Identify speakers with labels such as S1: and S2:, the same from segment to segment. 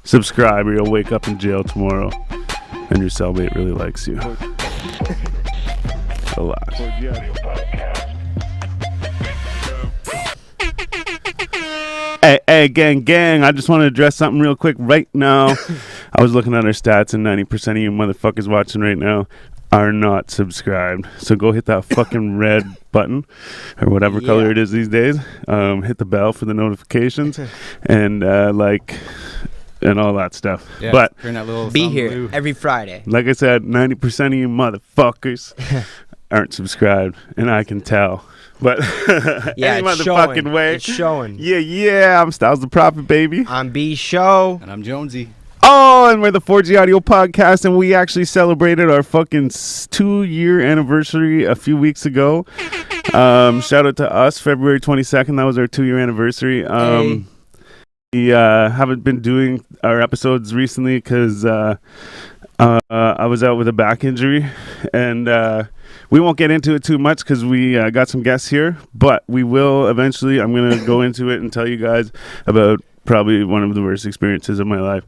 S1: Subscribe or you'll wake up in jail tomorrow and your cellmate really likes you. A lot. Hey, gang, I just want to address something real quick right now. I was looking at our stats, and 90% of you motherfuckers watching right now are not subscribed. So go hit that fucking red button, or whatever color it is these days. Hit the bell for the notifications, and like, and all that stuff.
S2: Yeah,
S1: but
S2: turn that little
S3: be here
S2: blue.
S3: every Friday.
S1: Like I said, 90% of you motherfuckers aren't subscribed, and I can tell. But
S3: Yeah,
S1: any
S3: it's
S1: motherfucking
S3: showing.
S1: way.
S3: It's showing.
S1: Yeah, I'm Stylez the Prophet, baby.
S3: I'm B Show.
S2: And I'm Jonesy.
S1: Oh, and we're the 4G Audio Podcast, and we actually celebrated our fucking 2-year anniversary a few weeks ago. Shout out to us, February 22nd. That was our 2-year anniversary. We haven't been doing our episodes recently because I was out with a back injury, and we won't get into it too much because we got some guests here, but we will eventually. I'm going to go into it and tell you guys about probably one of the worst experiences of my life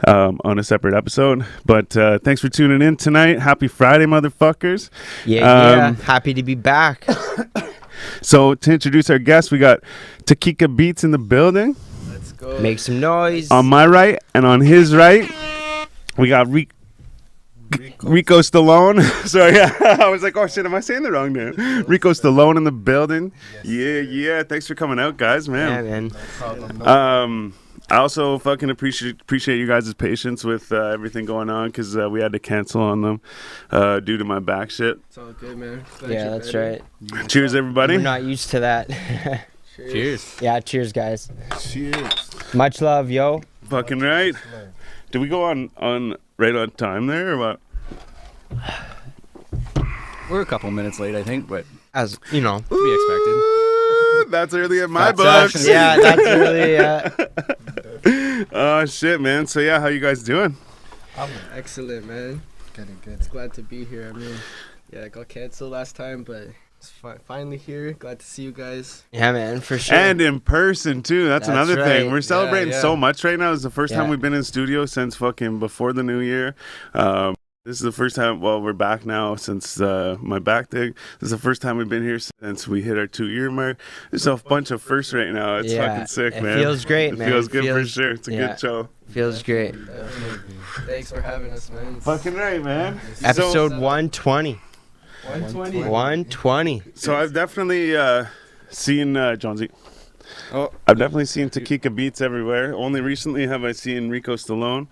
S1: on a separate episode. But thanks for tuning in tonight. Happy Friday, motherfuckers.
S3: Yeah. Happy to be back.
S1: So to introduce our guests, we got Tekika Beats in the building.
S4: Let's go.
S3: Make some noise.
S1: On my right and on his right, we got Rico Stallone. Sorry, I was like, oh shit, am I saying the wrong name? Rico Stallone in the building.
S4: Yes.
S1: Yeah. Thanks for coming out, guys, man.
S3: Yeah, man.
S4: No problem.
S1: I also fucking appreciate you guys' patience with everything going on because we had to cancel on them due to my back shit.
S4: It's all good, man. Glad
S3: Yeah,
S4: you're
S3: that's
S4: better.
S3: right.
S1: Cheers, everybody.
S3: We're not used to that.
S2: Cheers.
S3: Yeah, cheers, guys.
S4: Cheers.
S3: Much love, yo.
S1: Fucking right. Did we go on right on time there or what?
S2: We're a couple minutes late, I think, but
S3: As you know.
S2: to be expected.
S1: That's early in my
S2: That's
S1: books.
S3: Yeah, that's really.
S1: Oh shit, man. So yeah, how you guys doing?
S4: Excellent, man.
S5: Getting good.
S4: It's glad to be here. I mean, yeah, I got canceled last time, but it's finally here. Glad to see you guys.
S3: Yeah, man, for sure.
S1: And in person too. That's another thing.
S3: right.
S1: We're celebrating
S2: yeah.
S1: so much right now. It's the first time
S3: Yeah.
S1: we've been in studio since fucking before the new year. This is the first time. Well, we're back now since my back thing. This is the first time we've been here since we hit our 2-year mark. There's a bunch of firsts right now. It's
S3: Yeah,
S1: fucking sick,
S3: it
S1: man.
S3: feels great,
S1: It
S3: man.
S1: feels
S3: It
S1: good for
S3: feels-
S1: sure. It's a
S3: yeah.
S1: good show.
S3: Feels great.
S4: Thanks for having us, man.
S1: Fucking right, man.
S3: Episode 120.
S4: 120.
S3: 120.
S1: So I've definitely seen Jonesy.
S2: Oh,
S1: I've definitely seen Tekika Beats everywhere. Only recently have I seen Rico Stallone.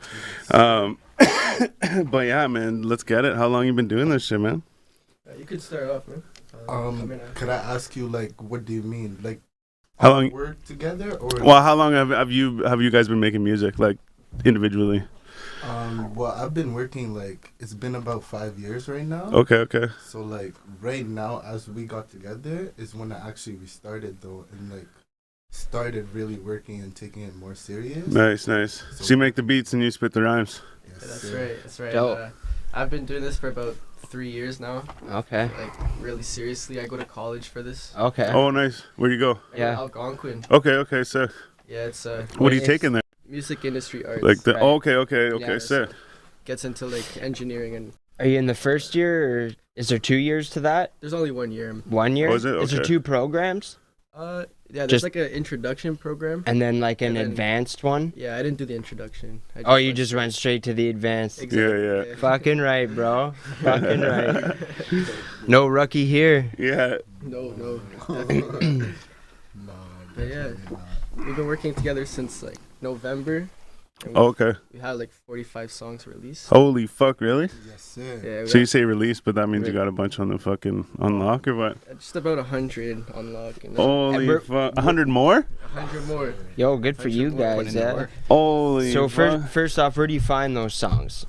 S1: But yeah, man, let's get it. How long you been doing this shit, man?
S4: You could start off, man. I mean,
S5: Could I ask you, like, what do you mean? Like,
S1: How long?
S5: work together or?
S1: Well, how long have you guys been making music, like individually?
S5: Well, I've been working, like, it's been about 5 years right now.
S1: Okay.
S5: So, like, right now, as we got together, is when I actually restarted, though, and, like, started really working and taking it more serious.
S1: Nice. So you make the beats and you spit the rhymes.
S5: Yes,
S4: that's
S5: sir.
S4: right. That's right.
S3: Dope.
S4: I've been doing this for about 3 years now.
S3: Okay.
S4: Like, really seriously. I go to college for this.
S3: Okay.
S1: Oh, nice. Where you go?
S4: I go to
S3: Yeah.
S4: Algonquin.
S1: Okay. So
S4: Yeah, it's
S1: what are you
S3: It's-
S1: taking there?
S4: music industry arts.
S1: Like the
S3: right.
S1: okay.
S4: Yeah,
S1: Sick.
S4: Gets into like engineering, and
S3: Are you in the first year, or is there 2 years to that?
S4: there's only 1 year.
S3: 1 year?
S1: Oh, is it?
S3: Is there
S1: Okay.
S3: 2 programs?
S4: Yeah, there's
S3: Just-
S4: like an introduction program.
S3: And then like an
S4: And then-
S3: advanced one?
S4: Yeah, I didn't do the introduction.
S3: Oh, you just went straight to the advanced.
S4: Exactly.
S1: Yeah.
S3: Fucking right, bro. Fucking right. No rookie here.
S1: Yeah.
S4: No, definitely not.
S5: No,
S4: But yeah.
S5: definitely not.
S4: We've been working together since like November. And
S1: Okay.
S4: we had like 45 songs released.
S1: Holy fuck, really?
S5: Yes, sir.
S4: Yeah, we
S1: So you
S4: got
S1: say release, but that means you got a bunch on the fucking unlock or what?
S4: just about 100 on lock, and
S1: Holy
S3: we're-
S1: fuck. 100 more?
S4: 100 more.
S3: Yo, good for you
S4: Put in
S3: guys.
S2: the
S3: Yeah.
S2: work.
S1: Holy
S3: So
S1: fuck.
S3: first off, where do you find those songs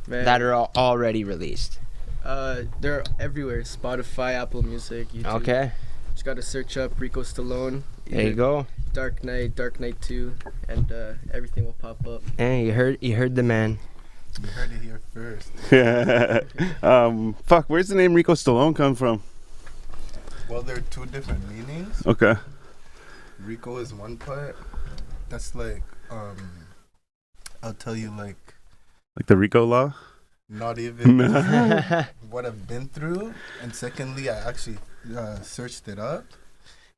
S4: Man,
S3: that are already released?
S4: they're everywhere. Spotify, Apple Music, YouTube.
S3: Okay.
S4: Just gotta search up Rico Stallone.
S3: There you go.
S4: Dark Knight 2, and everything will pop up.
S3: Hey, you heard the man.
S5: You heard it here first.
S1: Fuck, where's the name Rico Stallone come from?
S5: Well, there are 2 different meanings.
S1: Okay.
S5: Rico is one part. That's like I'll tell you like
S1: the Rico law?
S5: not even what I've been through, and secondly, I actually searched it up,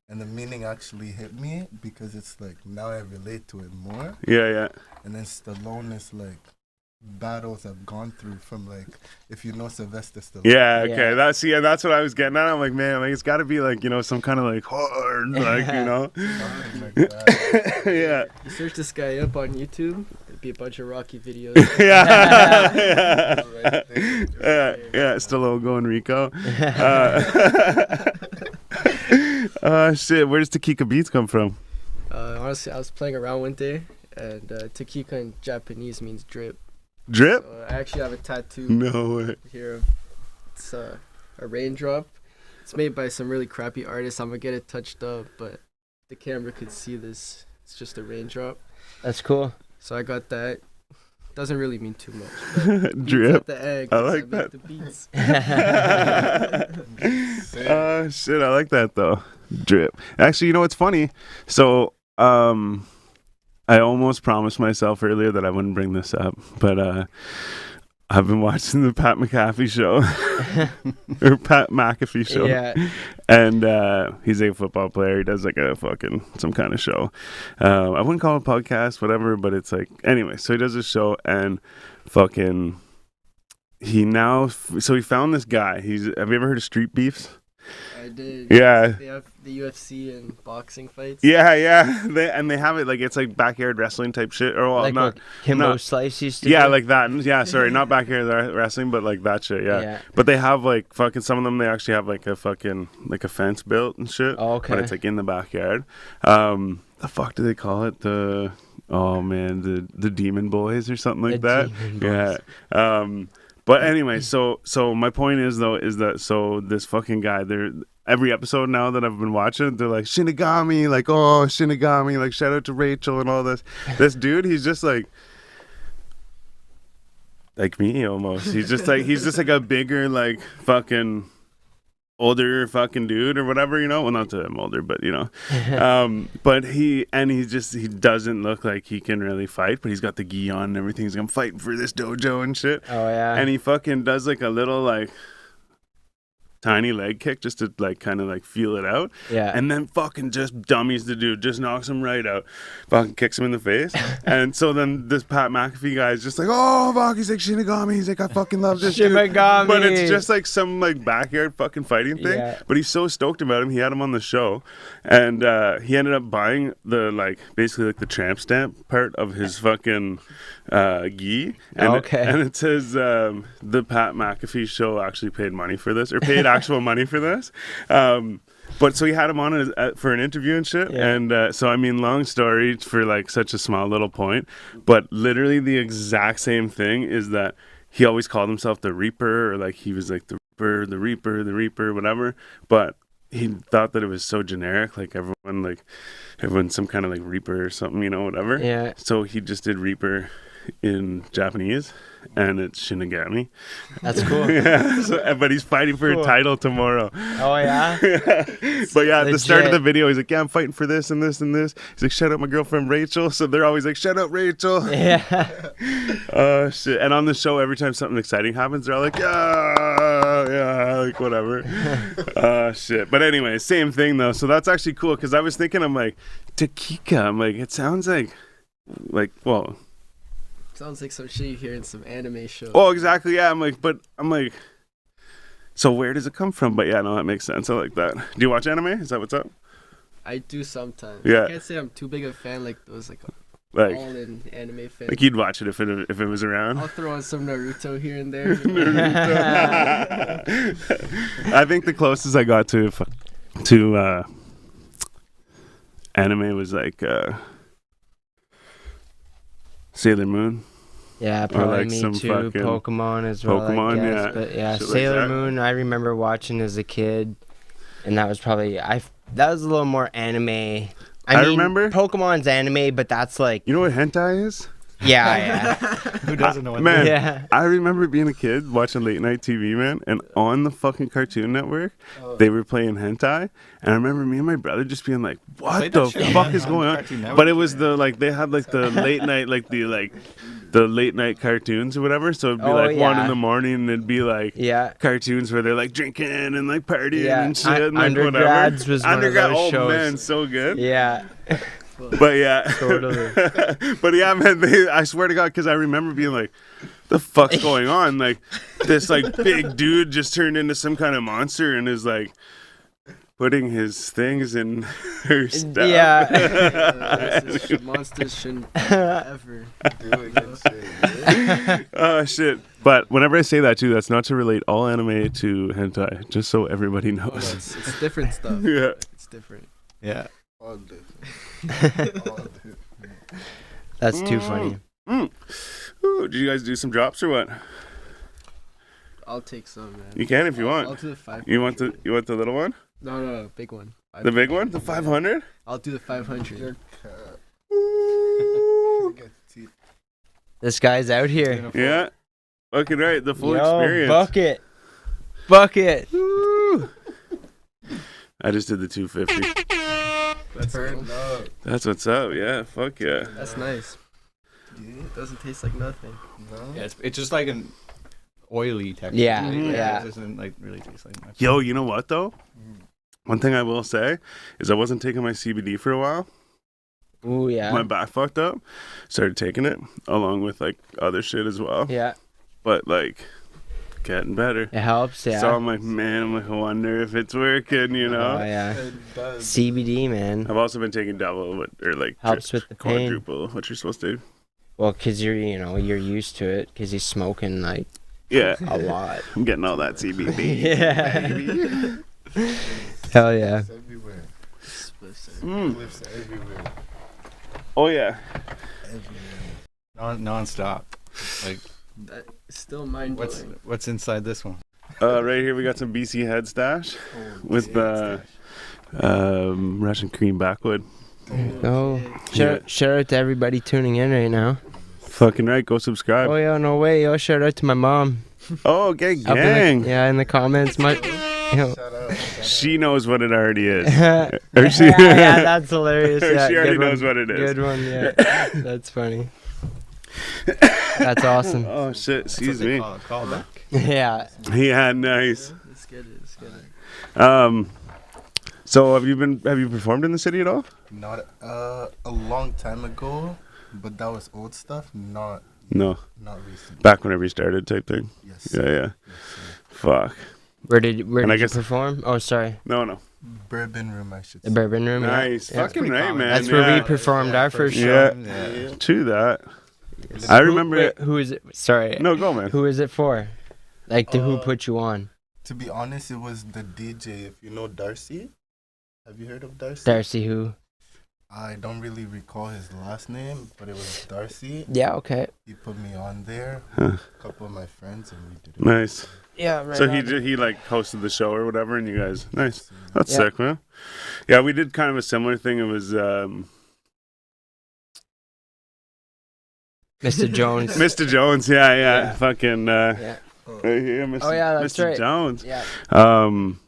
S5: and the meaning actually hit me because it's like now I relate to it more.
S1: Yeah.
S5: And then Stallone is like battles I've gone through from like if you know Sylvester Stallone.
S1: Yeah, okay.
S3: Yeah.
S1: That's what I was getting at. I'm like, man, like it's got to be like, you know, some kind of like hard, like, you know.
S5: Something like that.
S1: Yeah.
S4: You search this guy up on YouTube, there'd be a bunch of Rocky videos.
S1: Yeah.
S5: Right there.
S1: Yeah, Stallone going Rico. Shit, where does Tekika Beats come from?
S4: Honestly, I was playing around one day, and Tekika in Japanese means drip.
S1: Drip?
S4: So I actually have a tattoo
S1: No way.
S4: here. It's a raindrop. It's made by some really crappy artist. I'm gonna get it touched up, but the camera could see this. It's just a raindrop.
S3: That's cool.
S4: So I got that. Doesn't really mean too much. But
S1: Drip.
S4: at the egg,
S1: I like
S4: make
S1: that.
S4: the beats.
S1: Shit, I like that though. Drip. Actually, you know what's funny? So, I almost promised myself earlier that I wouldn't bring this up, but I've been watching the Pat McAfee show or Pat McAfee show.
S3: Yeah.
S1: And he's a football player. He does like a fucking some kind of show. I wouldn't call it a podcast, whatever, but it's like anyway. So he does this show and fucking he found this guy. Have you ever heard of Street Beefs?
S4: I did.
S1: Yeah.
S4: They have the UFC and boxing fights.
S1: Yeah. They have it like it's like backyard wrestling type shit, or well,
S3: Like
S1: not.
S3: what Kimbo
S1: no.
S3: Slice used to
S1: Yeah,
S3: do?
S1: like that. Yeah, sorry, not backyard wrestling, but like that shit. Yeah. But they have like fucking some of them. They actually have like a fucking like a fence built and shit.
S3: Oh, okay.
S1: But it's like in the backyard. The fuck do they call it? The Demon Boys or something like
S3: The
S1: that.
S3: Demon Boys.
S1: Yeah. But anyway, so my point is that this fucking guy, every episode now that I've been watching, they're like Shinigami, like oh Shinigami, like shout out to Rachel and all this. This dude, he's just like me almost. He's just like a bigger like fucking older fucking dude or whatever, you know. Well, not that I'm older, but you know. But he doesn't look like he can really fight, but he's got the gi on and everything. He's like, I'm fighting for this dojo and shit.
S3: Oh, yeah.
S1: And he fucking does like a little like tiny leg kick just to like kind of like feel it out.
S3: Yeah.
S1: And then fucking just dummies the dude, just knocks him right out, fucking kicks him in the face. And so then this Pat McAfee guy is just like, oh fuck, he's like Shinigami, he's like, I fucking love this dude.
S3: Shinigami.
S1: But it's just like some like backyard fucking fighting thing.
S3: Yeah.
S1: But he's so stoked about him, he had him on the show, and he ended up buying the like basically like the tramp stamp part of his fucking gi. And
S3: Okay.
S1: and it says the Pat McAfee show actually paid money for this, or paid actual money for this. But so he had him on for an interview and shit.
S3: Yeah.
S1: And so, I mean, long story for like such a small little point, but literally the exact same thing is that he always called himself the Reaper, or like he was like the Reaper, whatever. But he thought that it was so generic, like everyone's some kind of like Reaper or something, you know, whatever.
S3: Yeah.
S1: So he just did Reaper in Japanese, and it's Shinigami.
S3: That's cool.
S1: Yeah, but he's fighting for
S3: Cool.
S1: a title tomorrow.
S3: Oh, yeah?
S1: But yeah, at the start of the
S3: Legit.
S1: video, he's like, yeah, I'm fighting for this and this and this. He's like, shout out my girlfriend Rachel. So they're always like, shout out Rachel.
S3: Yeah.
S1: Oh, shit. And on the show, every time something exciting happens, they're all like, yeah, like whatever. Shit. But anyway, same thing though. So that's actually cool, because I was thinking, I'm like, Tekika. I'm like, it sounds like, well,
S4: Sounds like some shit you hear in some anime show.
S1: oh, exactly. Yeah. I'm like, so where does it come from? But yeah, no, that makes sense. I like that. Do you watch anime? Is that what's up?
S4: I do sometimes.
S1: Yeah.
S4: I can't say I'm too big a fan like those like
S1: Like,
S4: all in anime fans.
S1: like you'd watch it if it was around.
S4: I'll throw on some Naruto here and there.
S1: I think the closest I got to anime was like Sailor Moon.
S3: Yeah, probably
S1: like
S3: me
S1: some
S3: too.
S1: fucking
S3: Pokemon as well.
S1: Pokemon,
S3: I guess.
S1: yeah.
S3: But yeah,
S1: Shit like
S3: Sailor
S1: that.
S3: Moon. I remember watching as a kid, and that was probably that was a little more anime. I mean,
S1: remember.
S3: Pokemon's anime, but that's like
S1: You know what hentai is?
S3: yeah.
S2: Who doesn't know what
S1: Man,
S3: Yeah.
S1: I remember being a kid watching late night TV, man, and on the fucking Cartoon Network, they were playing hentai, and I remember me and my brother just being like, "What
S2: Played
S1: the
S2: that shit
S1: fuck
S2: on
S1: is going on?"
S2: Cartoon Network.
S1: But it was the like they had like the late night like the like the late night cartoons or whatever. So it'd be
S3: Oh,
S1: like 1
S3: yeah.
S1: in the morning, and it'd be like
S3: Yeah.
S1: cartoons where they're like drinking and like partying
S3: Yeah.
S1: and shit. And, like,
S3: Undergrads
S1: whatever.
S3: was one of those
S1: Oh
S3: shows.
S1: man, so good.
S3: Yeah.
S1: But yeah,
S3: Totally.
S1: but yeah, man. I swear to God, because I remember being like, "The fuck's going on?" Like this, like big dude just turned into some kind of monster and is like putting his things in her stuff.
S3: Yeah.
S4: Monsters shouldn't ever.
S5: Doing and shit.
S1: Oh shit! But whenever I say that too, that's not to relate all anime to hentai, just so everybody knows.
S4: It's different stuff.
S1: Yeah.
S4: It's different.
S2: Yeah.
S5: All different. All different.
S3: That's too funny.
S1: Ooh, did you guys do some drops or what?
S4: I'll take some, man.
S1: You can if you
S4: I'll
S1: want.
S4: do the 500.
S1: You want the little one?
S4: No, big one.
S1: The big one? The 500?
S4: I'll do the 500.
S3: This guy's out here.
S1: Yeah. Fucking right. The full
S3: Yo,
S1: experience.
S3: Bucket.
S1: Woo. I just did the 250.
S4: That's
S5: Turned up.
S1: That's what's up. Yeah. Fuck yeah.
S4: That's nice.
S5: Yeah.
S4: It doesn't taste like nothing.
S5: No.
S2: Yeah, it's just like an oily texture.
S3: Yeah,
S2: right?
S3: yeah.
S2: It doesn't like really taste like much.
S1: Yo, you know what though? One thing I will say is I wasn't taking my CBD for a while.
S3: Ooh, yeah.
S1: My back fucked up. Started taking it along with like other shit as well.
S3: Yeah.
S1: But like getting better.
S3: It helps, yeah.
S1: So I'm like, man, I wonder if it's working, you know?
S3: Oh, yeah.
S5: It does.
S3: CBD, man.
S1: I've also been taking double or like
S3: Helps with the pain.
S1: quadruple, what you're supposed to do.
S3: Well, because you're used to it, because he's smoking, like,
S1: Yeah.
S3: a lot.
S1: I'm getting all that CBD.
S3: Yeah. Hell yeah.
S5: It's everywhere.
S1: Mm.
S5: Cliffs everywhere.
S1: Oh yeah.
S5: Everywhere.
S2: Non-stop. Like,
S4: That is still mind blowing.
S2: what's inside this one?
S1: Right here we got some BC head stash with the Russian cream backwood.
S3: Oh,
S1: Yeah.
S3: shout out to everybody tuning in right now.
S1: Fucking right, go subscribe.
S3: Oh, yeah, no way. Yo, shout out to my mom.
S1: Oh, okay,
S3: Up in
S1: gang.
S3: in the comments. My, yo.
S5: Shout out.
S1: She knows what it already is.
S3: yeah,
S1: Or she,
S3: that's hilarious. Yeah,
S1: She already
S3: good one.
S1: knows what it is.
S3: Good one, yeah. That's funny. That's awesome.
S1: Oh shit, excuse
S2: That's
S1: me.
S2: what they call it. Callback.
S3: Yeah.
S1: Yeah, nice.
S4: Let's get it. Let's get it.
S1: So have you performed in the city at all?
S5: Not a long time ago, but that was old stuff. Not
S1: No.
S5: recent.
S1: Back whenever you started type thing.
S5: Yes.
S1: Yeah, yeah.
S5: Yes, sir.
S1: Fuck.
S3: Where did
S1: And I
S3: you
S1: guess-
S3: perform? Oh, sorry.
S1: No.
S5: Bourbon room, I should
S3: The
S5: say.
S3: Bourbon Room. yeah.
S1: Nice.
S3: Yeah.
S1: Fucking right,
S2: common.
S1: man.
S3: That's where
S1: yeah.
S3: we performed our first show.
S1: Yeah.
S2: Yeah.
S1: True that. I remember
S3: Wait,
S1: it.
S3: who is it? Sorry.
S1: No, go, man.
S3: Who is it for? Like, who put you on?
S5: To be honest, it was the DJ. If you know Darcy, have you heard of Darcy?
S3: Darcy who?
S5: I don't really recall his last name, but it was Darcy.
S3: Yeah, okay.
S5: He put me on there.
S1: Huh.
S5: A couple of my friends, and we did it.
S1: Nice.
S3: Yeah, right.
S1: So he like hosted the show or whatever, and you guys, nice. That's
S3: Yeah.
S1: sick, man. Yeah, we did kind of a similar thing. It was
S3: Mr. Jones.
S1: Mr. Jones. Yeah.
S3: Yeah.
S1: Fucking
S3: Yeah.
S1: right here, Mr.
S3: Oh, yeah, that's
S1: Mr.
S3: right.
S1: Jones.
S3: Yeah.
S4: Damn.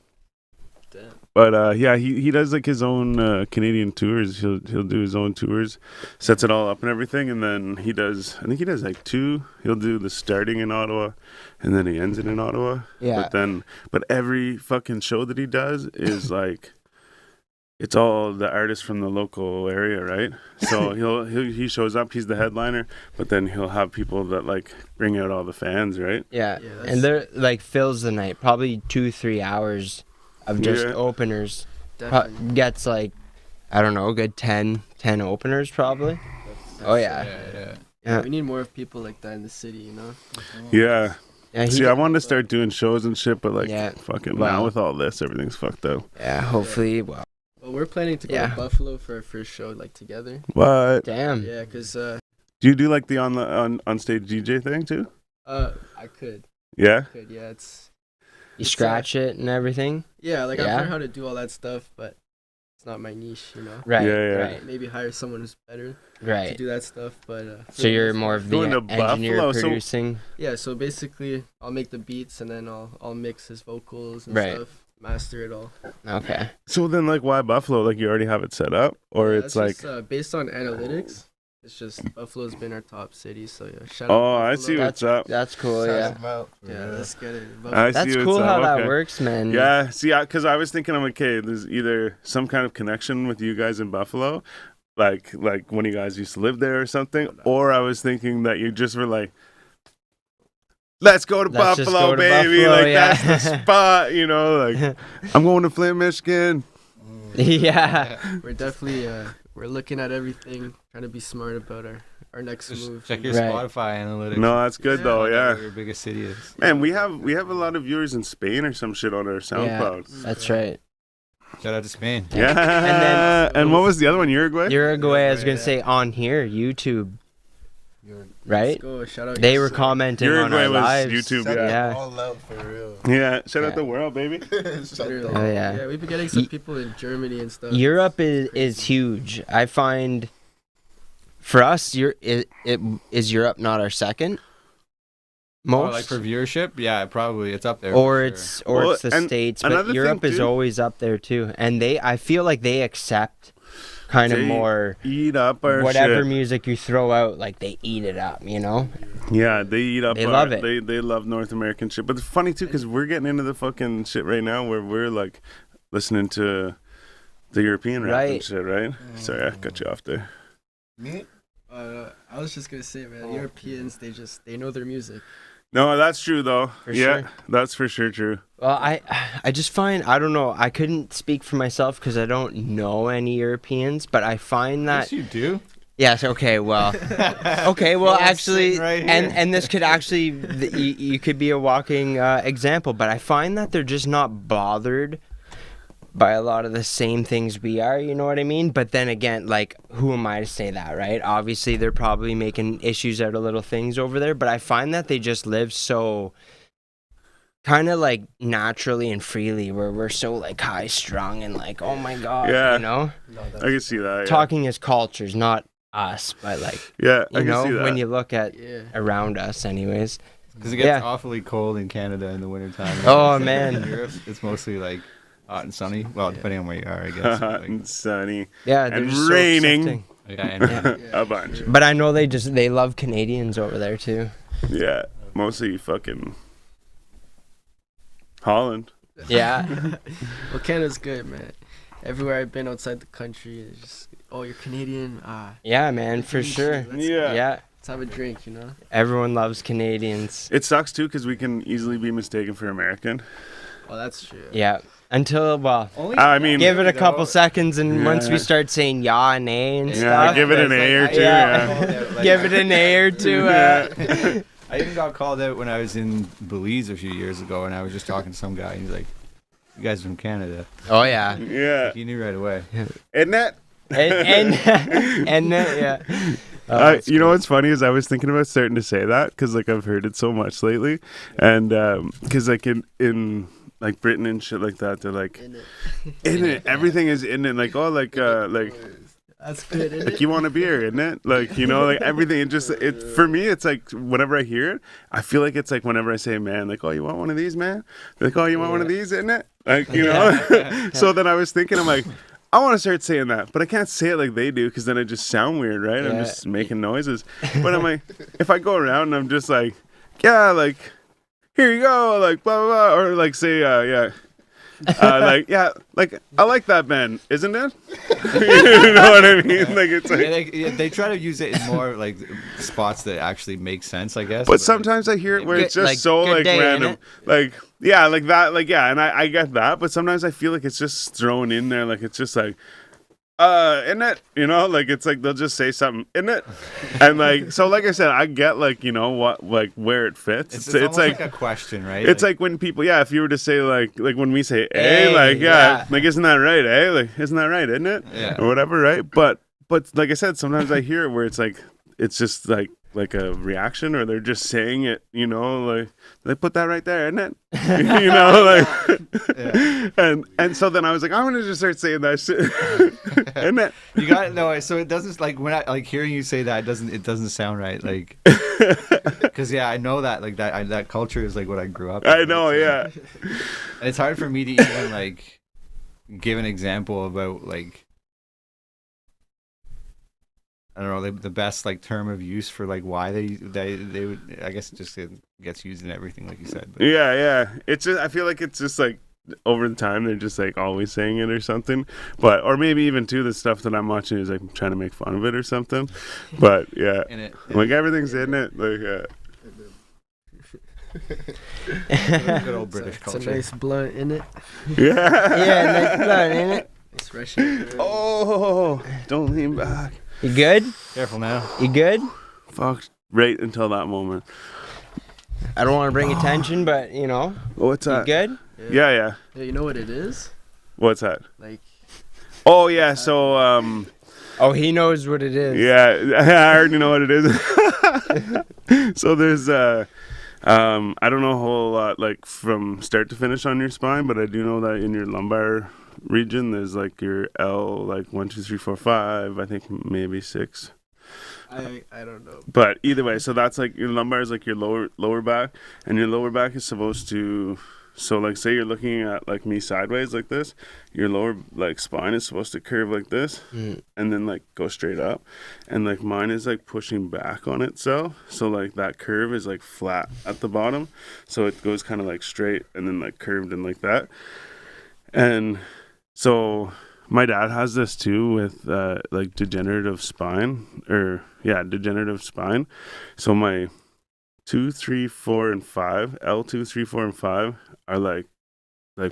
S1: But yeah, he does like his own Canadian tours. He'll do his own tours, sets it all up and everything, and then he does. I think he does like two. He'll do the starting in Ottawa, and then he ends it in Ottawa.
S3: Yeah.
S1: But every fucking show that he does is like, it's all the artists from the local area, right? So he shows up. He's the headliner, but then he'll have people that like bring out all the fans, right?
S3: Yeah.
S4: Yeah, that's-
S3: And they're like fills the night, probably 2-3 hours of just
S1: Yeah.
S3: openers.
S4: Definitely.
S3: Gets like, I don't know, a good 10 openers probably. Oh, yeah.
S2: Yeah.
S3: Yeah.
S4: We need more of people like that in the city, you know?
S1: Yeah.
S3: Yeah, he
S1: See,
S3: did-
S1: I wanted to start doing shows and shit, but like,
S3: Yeah.
S1: fucking
S3: Well.
S1: now with all this, everything's fucked up.
S3: yeah, hopefully. Well,
S4: Well, we're planning to go
S3: Yeah.
S4: to Buffalo for our first show, like, together.
S1: What?
S3: damn.
S4: Yeah, because
S1: Do you do like the on stage DJ thing too?
S4: I could.
S1: Yeah.
S4: Yeah, it's...
S3: You scratch it and everything.
S4: Yeah, like, I've
S3: Yeah.
S4: learned how to do all that stuff, but it's not my niche, you know?
S3: Right.
S1: Yeah, yeah.
S3: Right.
S4: Maybe hire someone who's better to
S3: Right.
S4: do that stuff, but...
S3: So you're more of the
S1: Going to
S3: engineer
S1: Buffalo, so-
S3: producing.
S4: Yeah, so basically, I'll make the beats, and then I'll mix his vocals and
S3: Right.
S4: stuff, master it all.
S3: Okay.
S1: So then, like, why Buffalo? Like, you already have it set up, or
S4: Yeah,
S1: it's like,
S4: just, based on analytics. It's just Buffalo's been our top city, so yeah. Shout
S1: Oh,
S4: out
S1: I
S4: Buffalo.
S1: see what's up.
S3: That's cool.
S5: Shout
S3: Yeah.
S5: them out for
S4: Yeah,
S5: real.
S4: let's get it.
S1: I
S3: That's
S1: see
S3: cool
S1: what's
S3: how
S1: up.
S3: that
S1: Okay.
S3: works, man.
S1: Yeah, see, because I was thinking, I'm like, okay, there's either some kind of connection with you guys in Buffalo, like when you guys used to live there or something, or I was thinking that you just were like, let's go to
S3: Let's just
S1: Buffalo,
S3: go to
S1: baby,
S3: Buffalo,
S1: like
S3: yeah.
S1: that's the spot, you know, like I'm going to Flint, Michigan.
S3: Yeah.
S4: We're definitely we're looking at everything, trying to be smart about our next
S2: Just
S4: move.
S2: check your
S3: Right.
S2: Spotify analytics.
S1: No, that's good
S4: Yeah.
S1: though,
S2: Find out
S1: yeah.
S2: where your biggest city is.
S1: Man, we have a lot of viewers in Spain or some shit on our SoundCloud.
S3: That's right.
S2: Shout out to Spain.
S1: Yeah, and what was the other one? Uruguay.
S3: Uruguay, I was
S4: Right,
S3: gonna
S4: yeah.
S3: say on here, YouTube,
S5: You're-
S3: right?
S4: Let's go. Shout out.
S3: They were
S4: Yes,
S3: commenting on
S1: Uruguay
S3: our
S1: was
S3: lives.
S1: YouTube,
S5: Shout
S1: yeah.
S5: them
S3: Yeah.
S5: all out for real.
S1: Yeah, shout out
S3: Yeah.
S1: the world, baby.
S5: Shout
S4: Literally.
S5: them
S3: Oh,
S5: all.
S3: yeah.
S4: Yeah, we've been getting some
S3: Ye-
S4: people in Germany and stuff.
S3: Europe
S4: It's
S3: is
S4: crazy.
S3: huge. I find for us, is Europe not our second most,
S2: Like for viewership, yeah, probably it's up there.
S3: or
S2: for
S3: it's
S2: sure.
S3: or
S1: Well,
S3: it's the
S1: and
S3: States,
S1: another
S3: but
S1: thing,
S3: Europe is
S1: too-
S3: always up there too. And I feel like they accept kind of
S1: They
S3: more
S1: Eat up our
S3: whatever
S1: shit.
S3: music you throw out, like they eat it up, you know?
S1: Yeah, they eat up.
S3: They
S1: our-
S3: love it.
S1: They love North American shit. But it's funny too because we're getting into the fucking shit right now where we're like listening to the European rap and
S3: Right.
S1: shit, right? Sorry, I cut you off there.
S5: Me?
S4: I was just gonna say, man, Europeans, they know their music.
S1: No, that's true though.
S3: For
S1: yeah,
S3: sure.
S1: that's for sure true.
S3: Well, I just find, I don't know, I couldn't speak for myself because I don't know any Europeans, but I find that
S2: Yes, you do.
S3: yes, okay, well, okay, well,
S2: Well, I'm
S3: actually,
S2: sitting right
S3: and
S2: here.
S3: and this could actually, you could be a walking example, but I find that they're just not bothered by a lot of the same things we are, you know what I mean? But then again, like, who am I to say that, right? Obviously, they're probably making issues out of little things over there, but I find that they just live so kind of like naturally and freely, where we're so like high strung and like, oh my God,
S1: Yeah.
S3: you know?
S4: No,
S1: I can see that. Yeah.
S3: Talking as cultures, not us, but like,
S1: Yeah, I
S3: you
S1: can see
S3: know,
S1: that.
S3: when you look at
S4: Yeah.
S3: around us, anyways.
S2: Because it gets
S3: Yeah.
S2: awfully cold in Canada in the wintertime.
S3: Oh,
S2: In
S3: man.
S2: Europe, it's mostly like hot and sunny. Well,
S4: Yeah.
S2: depending on where you are, I guess.
S1: Hot
S2: Like,
S1: and sunny.
S3: Yeah, they're
S1: And
S3: just so
S1: raining.
S3: accepting.
S2: yeah, and
S4: Yeah.
S1: A bunch.
S3: But I know they love Canadians over there too.
S1: Yeah, mostly fucking Holland.
S3: Yeah.
S4: Well, Canada's good, man. Everywhere I've been outside the country, it's just, oh, you're Canadian.
S3: Yeah, man, for sure.
S1: Yeah.
S3: Yeah.
S4: Let's have a drink, you know.
S3: Everyone loves Canadians.
S1: It sucks too because we can easily be mistaken for American.
S4: Oh, that's true.
S3: Yeah. Until, well,
S2: only,
S1: I mean,
S3: give it a couple seconds, and once
S1: Yeah.
S3: we start saying yeah and nay and
S1: Yeah,
S3: stuff,
S1: give it an
S2: It's
S1: A or
S2: like-
S1: two.
S3: yeah.
S1: Yeah.
S3: give it an A or two.
S1: Yeah.
S2: I even got called out when I was in Belize a few years ago, and I was just talking to some guy, and he's like, "You guys from Canada?"
S3: Oh yeah.
S1: Yeah.
S2: He knew right away.
S1: Isn't that?
S3: And yeah. Oh, it's
S1: You know
S3: cool.
S1: what's funny is I was thinking about starting to say that because like I've heard it so much lately, and because like in like Britain and shit like that, they're like
S4: In it.
S1: in it. Everything is in it. Like oh like
S4: That's good, isn't
S1: like
S4: it?
S1: you want a beer, isn't it? Like you know like everything. It just it for me it's like whenever I hear it, I feel like it's like whenever I say man, like oh you want one of these, man? They're like oh you want one of these, isn't it? Like you know. So then I was thinking I'm like. I want to start saying that, but I can't say it like they do because then I just sound weird, right? I'm
S3: Yeah.
S1: just making noises. But I'm like, if I go around and I'm just like, yeah, like, here you go, like, blah, blah, blah, or like say, yeah. Like, yeah, like, I like that band, isn't it? You know what I mean? Like, it's
S2: Yeah,
S1: like,
S2: they try to use it in more like spots that actually make sense, I guess.
S1: but sometimes I hear it where it's
S3: Good-
S1: just
S3: like,
S1: so,
S3: good
S1: like,
S3: day,
S1: random.
S3: innit?
S1: Like, yeah, like that, like, yeah, and I get that, but sometimes I feel like it's just thrown in there, like, it's just like, isn't it? You know, like it's like they'll just say something, isn't it? And like so, like I said, I get like you know what, like where it fits.
S2: it's
S1: It's
S2: almost
S1: like
S2: a question, right?
S1: it's like when people, yeah, if you were to say like when we say
S3: Hey,
S1: like
S3: yeah.
S1: like isn't that right, like isn't that right, isn't it?
S2: Yeah.
S1: Or whatever, right? But like I said, sometimes I hear it where it's like it's just like a reaction, or they're just saying it, you know, like they put that right there, isn't it? You know, like and so then I was like, I'm gonna just start saying that shit, isn't it?
S2: You got it. No, so it doesn't like when I like hearing you say that it doesn't sound right, like because yeah, I know that like that culture is like what I grew up in,
S1: I know,
S2: so-
S1: yeah.
S2: and it's hard for me to even like give an example about like I don't know the best like term of use for like why they would. I guess it gets used in everything, like you said. But.
S1: Yeah. It's just, I feel like it's just like over the time they're just like always saying it or something. But or maybe even too the stuff that I'm watching is like trying to make fun of it or something. But yeah, like everything's in it. Like
S2: good old British culture.
S4: It's a nice blunt in it.
S1: yeah.
S3: Yeah, nice blood, ain't it?
S4: It's Russian.
S1: Oh, don't lean back.
S3: You good?
S2: Careful now.
S3: You good?
S1: Fuck. Right until that moment.
S3: I don't want to bring attention, but you know.
S1: What's
S3: You
S1: that?
S3: good?
S1: Yeah.
S4: Yeah, you know what it is?
S1: What's that?
S4: Like,
S1: Oh yeah. So
S3: Oh, he knows what it is.
S1: yeah, I already know what it is. So there's I don't know a whole lot like from start to finish on your spine, but I do know that in your lumbar region there's like your L like 1 2 3 4 5, I think maybe 6.
S4: I don't know.
S1: But either way, so that's like your lumbar is like your lower back, and your lower back is supposed to, so like say you're looking at like me sideways like this, your lower like spine is supposed to curve like this and then like go straight up, and like mine is like pushing back on itself, so like that curve is like flat at the bottom, so it goes kind of like straight and then like curved and like that. And so my dad has this too with like degenerative spine. So my 2, 3, 4, and 5, L2, 3, 4, and 5 are like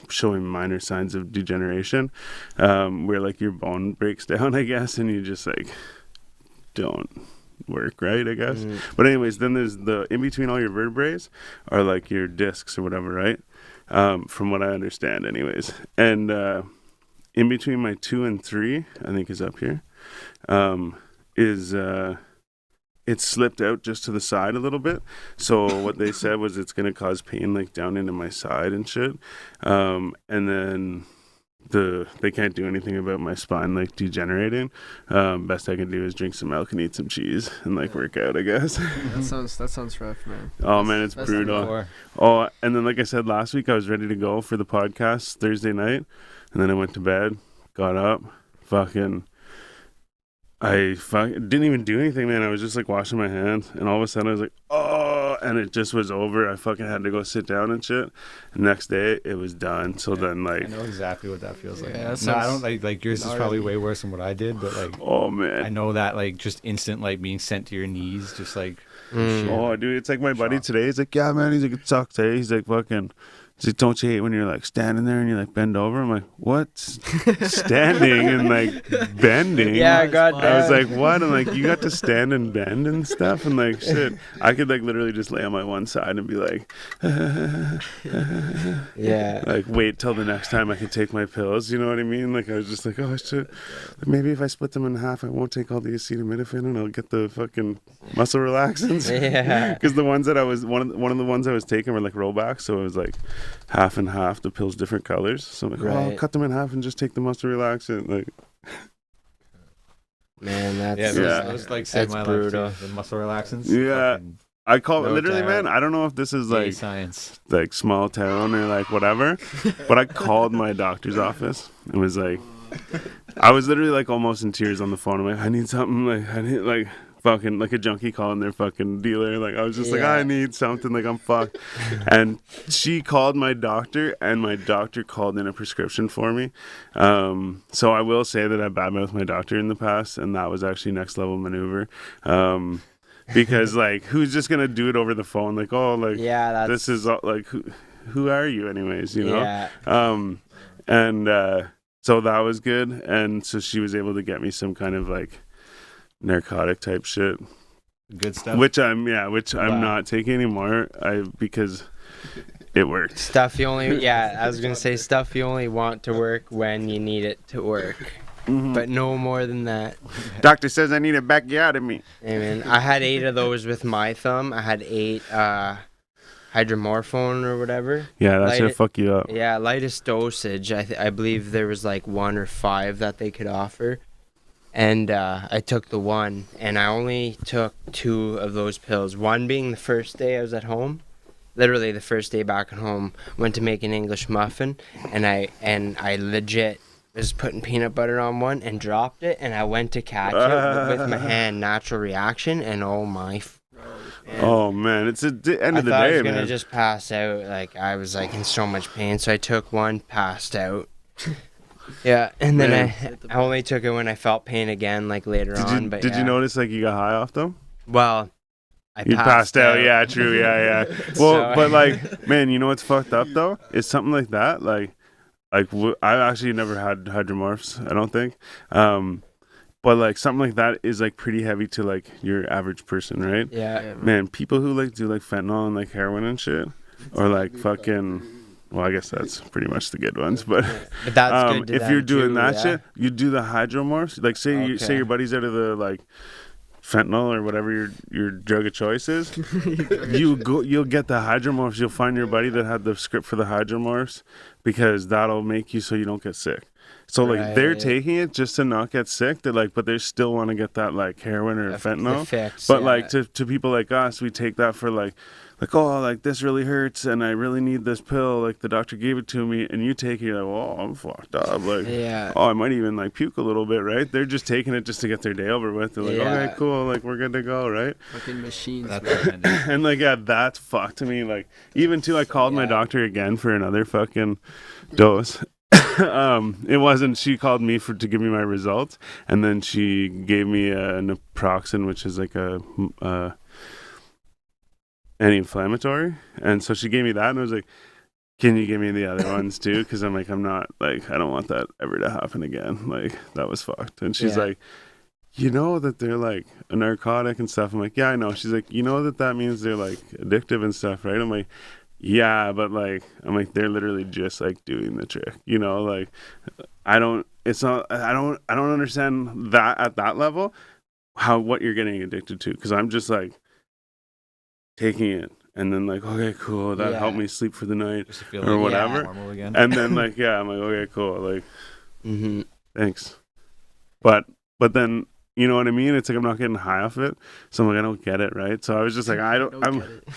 S1: showing minor signs of degeneration, where like your bone breaks down, I guess, and you just like don't work right, I guess. But anyways, then there's the in between all your vertebrae are like your discs or whatever, right? From what I understand, anyways. And in between my 2 and 3, I think is up here, is it slipped out just to the side a little bit. So what they said was it's gonna cause pain like down into my side and shit. And then they can't do anything about my spine like degenerating. Best I can do is drink some milk and eat some cheese and like work out, I guess.
S4: That sounds rough, man.
S1: Oh man, it's
S4: That's
S1: brutal. Oh, and then like I said last week, I was ready to go for the podcast Thursday night, and then I went to bed, got up, I didn't even do anything, man. I was just like washing my hands, and all of a sudden I was like, oh, and it just was over. I fucking had to go sit down and shit. And next day it was done. So then like,
S2: I know exactly what that feels like.
S4: Yeah,
S2: No, I don't like yours is probably way worse than what I did, but like,
S1: oh man,
S2: I know that like just instant like being sent to your knees, just like.
S1: Oh dude, it's like my buddy today. He's like, yeah man. He's like, it sucks. Hey, he's like, fucking. He's like, don't you hate when you're like standing there and you like bend over? I'm like, what? Standing and like bending?
S3: Yeah, I got
S1: I was like, what? I'm like, you got to stand and bend and stuff, and like shit. I could like literally just lay on my one side and be like,
S3: Yeah.
S1: like wait till the next time I can take my pills. You know what I mean? Like I was just like, oh shit. Maybe if I split them in half, I won't take all the acetaminophen and I'll get the fucking muscle relaxants.
S3: Yeah.
S1: Because the ones that I was one of the ones I was taking were like rollbacks, so it was like half and half, the pills different colors. So I'm like, oh, I'll cut them in half and just take the muscle relaxant. Like,
S3: Man, that's
S2: Those like saved my
S3: brutal.
S2: life too. The muscle relaxants.
S1: Yeah.
S2: Fucking
S1: I call
S3: No
S1: literally,
S3: doubt.
S1: man. I don't know if this is
S2: gay
S1: like
S2: science.
S1: small town or like whatever, but I called my doctor's office and was like, I was literally like almost in tears on the phone. I'm like, I need something. Like I need like fucking like a junkie calling their fucking dealer. Like I was just like,
S3: Yeah.
S1: I need something. Like I'm fucked. And she called my doctor, and my doctor called in a prescription for me. So I will say that I badmouthed my doctor in the past, and that was actually next level maneuver. Because like, who's just gonna do it over the phone? Like, oh, like this is all, like, who are you, anyways? You know.
S3: Yeah.
S1: So that was good, and so she was able to get me some kind of like narcotic type shit,
S2: Good stuff.
S1: which I'm not taking anymore. Because it worked.
S3: Stuff you only, I was gonna say stuff you only want to work when you need it to work, but no more than that.
S1: Doctor says I need it back out of me.
S3: Hey man, I had 8 of those with my thumb. I had 8 hydromorphone or whatever.
S1: Yeah, that should fuck you up.
S3: Yeah, lightest dosage. I believe there was like 1 or 5 that they could offer. And I took the 1, and I only took 2 of those pills. 1 being the first day I was at home, literally the first day back at home, went to make an English muffin, and I legit was putting peanut butter on one and dropped it, and I went to catch it with my hand, natural reaction, and oh my.
S1: Oh man, it's end
S3: I
S1: of the
S3: thought I
S1: day,
S3: was gonna
S1: man.
S3: just pass out. Like I was like in so much pain, so I took one, passed out. Yeah, and then
S1: Man.
S3: I only took it when I felt pain again, like later on. But
S1: Did you notice like you got high off them?
S3: Well, I
S1: You passed out. Yeah, true. Yeah. Well,
S3: So-
S1: but like, man, you know what's fucked up though? It's something like that. I actually never had hydromorphs. I don't think. But like something like that is like pretty heavy to like your average person, right?
S3: Yeah.
S1: Man, people who like do like fentanyl and like heroin and shit, or like fucking. Well, I guess that's pretty much the good ones, but
S3: But that's good to
S1: if you're
S3: them,
S1: doing
S3: too,
S1: that
S3: yeah.
S1: shit, you do the hydromorphs. Like say
S3: Okay.
S1: your buddy's out of the like fentanyl or whatever your drug of choice is. You'll get the hydromorphs. You'll find your buddy that had the script for the hydromorphs because that'll make you so you don't get sick. So like they're
S3: Right.
S1: taking it just to not get sick. They're like, but they still want to get that like heroin or
S3: The
S1: fentanyl.
S3: fix,
S1: But
S3: yeah.
S1: like to people like us, we take that for like oh, like this really hurts and I really need this pill. Like the doctor gave it to me, and you take it, you're like, well, I'm fucked up. Like,
S3: Yeah.
S1: oh, I might even like puke a little bit, right? They're just taking it just to get their day over with. They're like,
S3: Yeah.
S1: okay, cool, like we're good to go, right?
S4: Fucking machines.
S2: That's
S4: man.
S2: tremendous.
S1: And like, yeah, that's fucked to me. Like, even too, I called my
S3: Yeah.
S1: doctor again for another fucking dose. It wasn't. She called me to give me my results, and then she gave me a naproxen, which is like a anti-inflammatory, and so she gave me that, and I was like, "Can you give me the other ones too?" Because I'm like, I'm not like, I don't want that ever to happen again. Like that was fucked. And she's
S3: Yeah.
S1: like, you know that they're like a narcotic and stuff. I'm like, yeah, I know. She's like, you know that means they're like addictive and stuff, right? I'm like, yeah, but like, I'm like, they're literally just like doing the trick, you know? Like, I don't understand that at that level, what you're getting addicted to. Cause I'm just like taking it and then like, okay, cool. That
S3: Yeah.
S1: helped me sleep for the night
S2: Just to feel
S1: or
S2: like
S1: whatever.
S2: normal again.
S1: And then like, yeah, I'm like, okay, cool. Like,
S3: Mm-hmm.
S1: thanks. But then, you know what I mean? It's like I'm not getting high off it, so I'm like I don't get it, right? So I was just like I'm
S4: get it.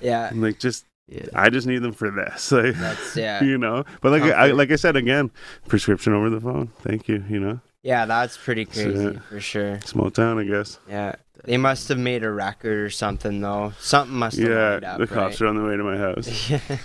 S3: Yeah.
S1: like just
S4: Yeah.
S1: I just need them for this, like
S3: That's
S1: you know. But like
S3: Comfort.
S1: like I said again, prescription over the phone. Thank you. You know,
S3: Yeah, that's pretty
S1: So,
S3: crazy for sure.
S1: small town, I guess.
S3: Yeah. They must have made a record or something though. Something must have
S1: Yeah,
S3: lined up,
S1: the cops are on the way to my house.
S3: right?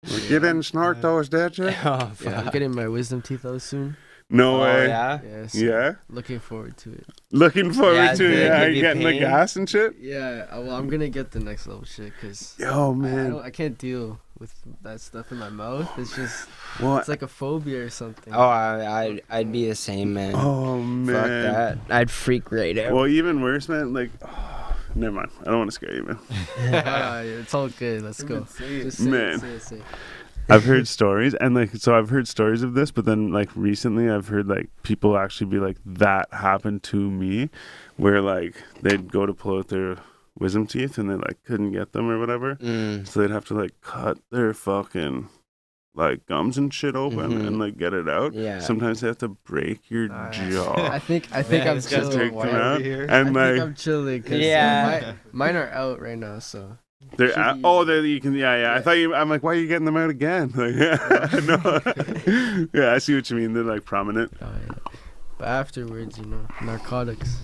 S1: Like, you didn't snort those, did you?
S3: Oh,
S4: Yeah, I'm
S3: fuck.
S4: getting my wisdom teeth out soon.
S1: No
S3: Oh,
S1: way.
S3: yeah.
S4: Yeah. So
S1: Yeah.
S4: Looking forward to it.
S1: Looking forward
S3: Yeah,
S1: to
S3: did
S1: it.
S3: they
S1: Yeah,
S3: give
S1: you
S3: you
S1: getting the
S3: pain?
S1: gas and shit.
S4: Yeah. Well, I'm gonna get the next level shit because
S1: Yo, man.
S4: I can't deal with that stuff in my mouth. It's just
S1: What?
S4: it's like a phobia or something.
S3: Oh, I'd be the same, man.
S1: Oh man.
S3: Fuck that. I'd freak right out.
S1: Well, even worse, man. Like, never mind. I don't want to scare you, man.
S4: It's all good. Let's go. Just say
S1: Man.
S4: it, say it.
S1: I've heard stories, and like, so I've heard stories of this, but then like recently I've heard like people actually be like, that happened to me, where like they'd go to pull out their wisdom teeth and they like couldn't get them or whatever,
S3: Mm.
S1: so they'd have to like cut their fucking like gums and shit open
S3: Mhm.
S1: and like get it out.
S3: Yeah.
S1: Sometimes they have to break your
S4: I
S1: jaw.
S4: think
S2: Man,
S4: I'm
S2: this guy's
S1: to
S2: going
S1: take
S4: chilling.
S2: wild
S1: them
S2: over
S1: out,
S2: here.
S1: and
S4: I think
S1: like
S4: I'm chilling because
S3: Yeah.
S4: mine are out right now. So
S1: they're
S4: should
S1: out,
S4: be-
S1: oh, they you can yeah. I thought I'm like, why are you getting them out again? Like, no, yeah, I see what you mean. They're like prominent.
S4: yeah. But afterwards, narcotics.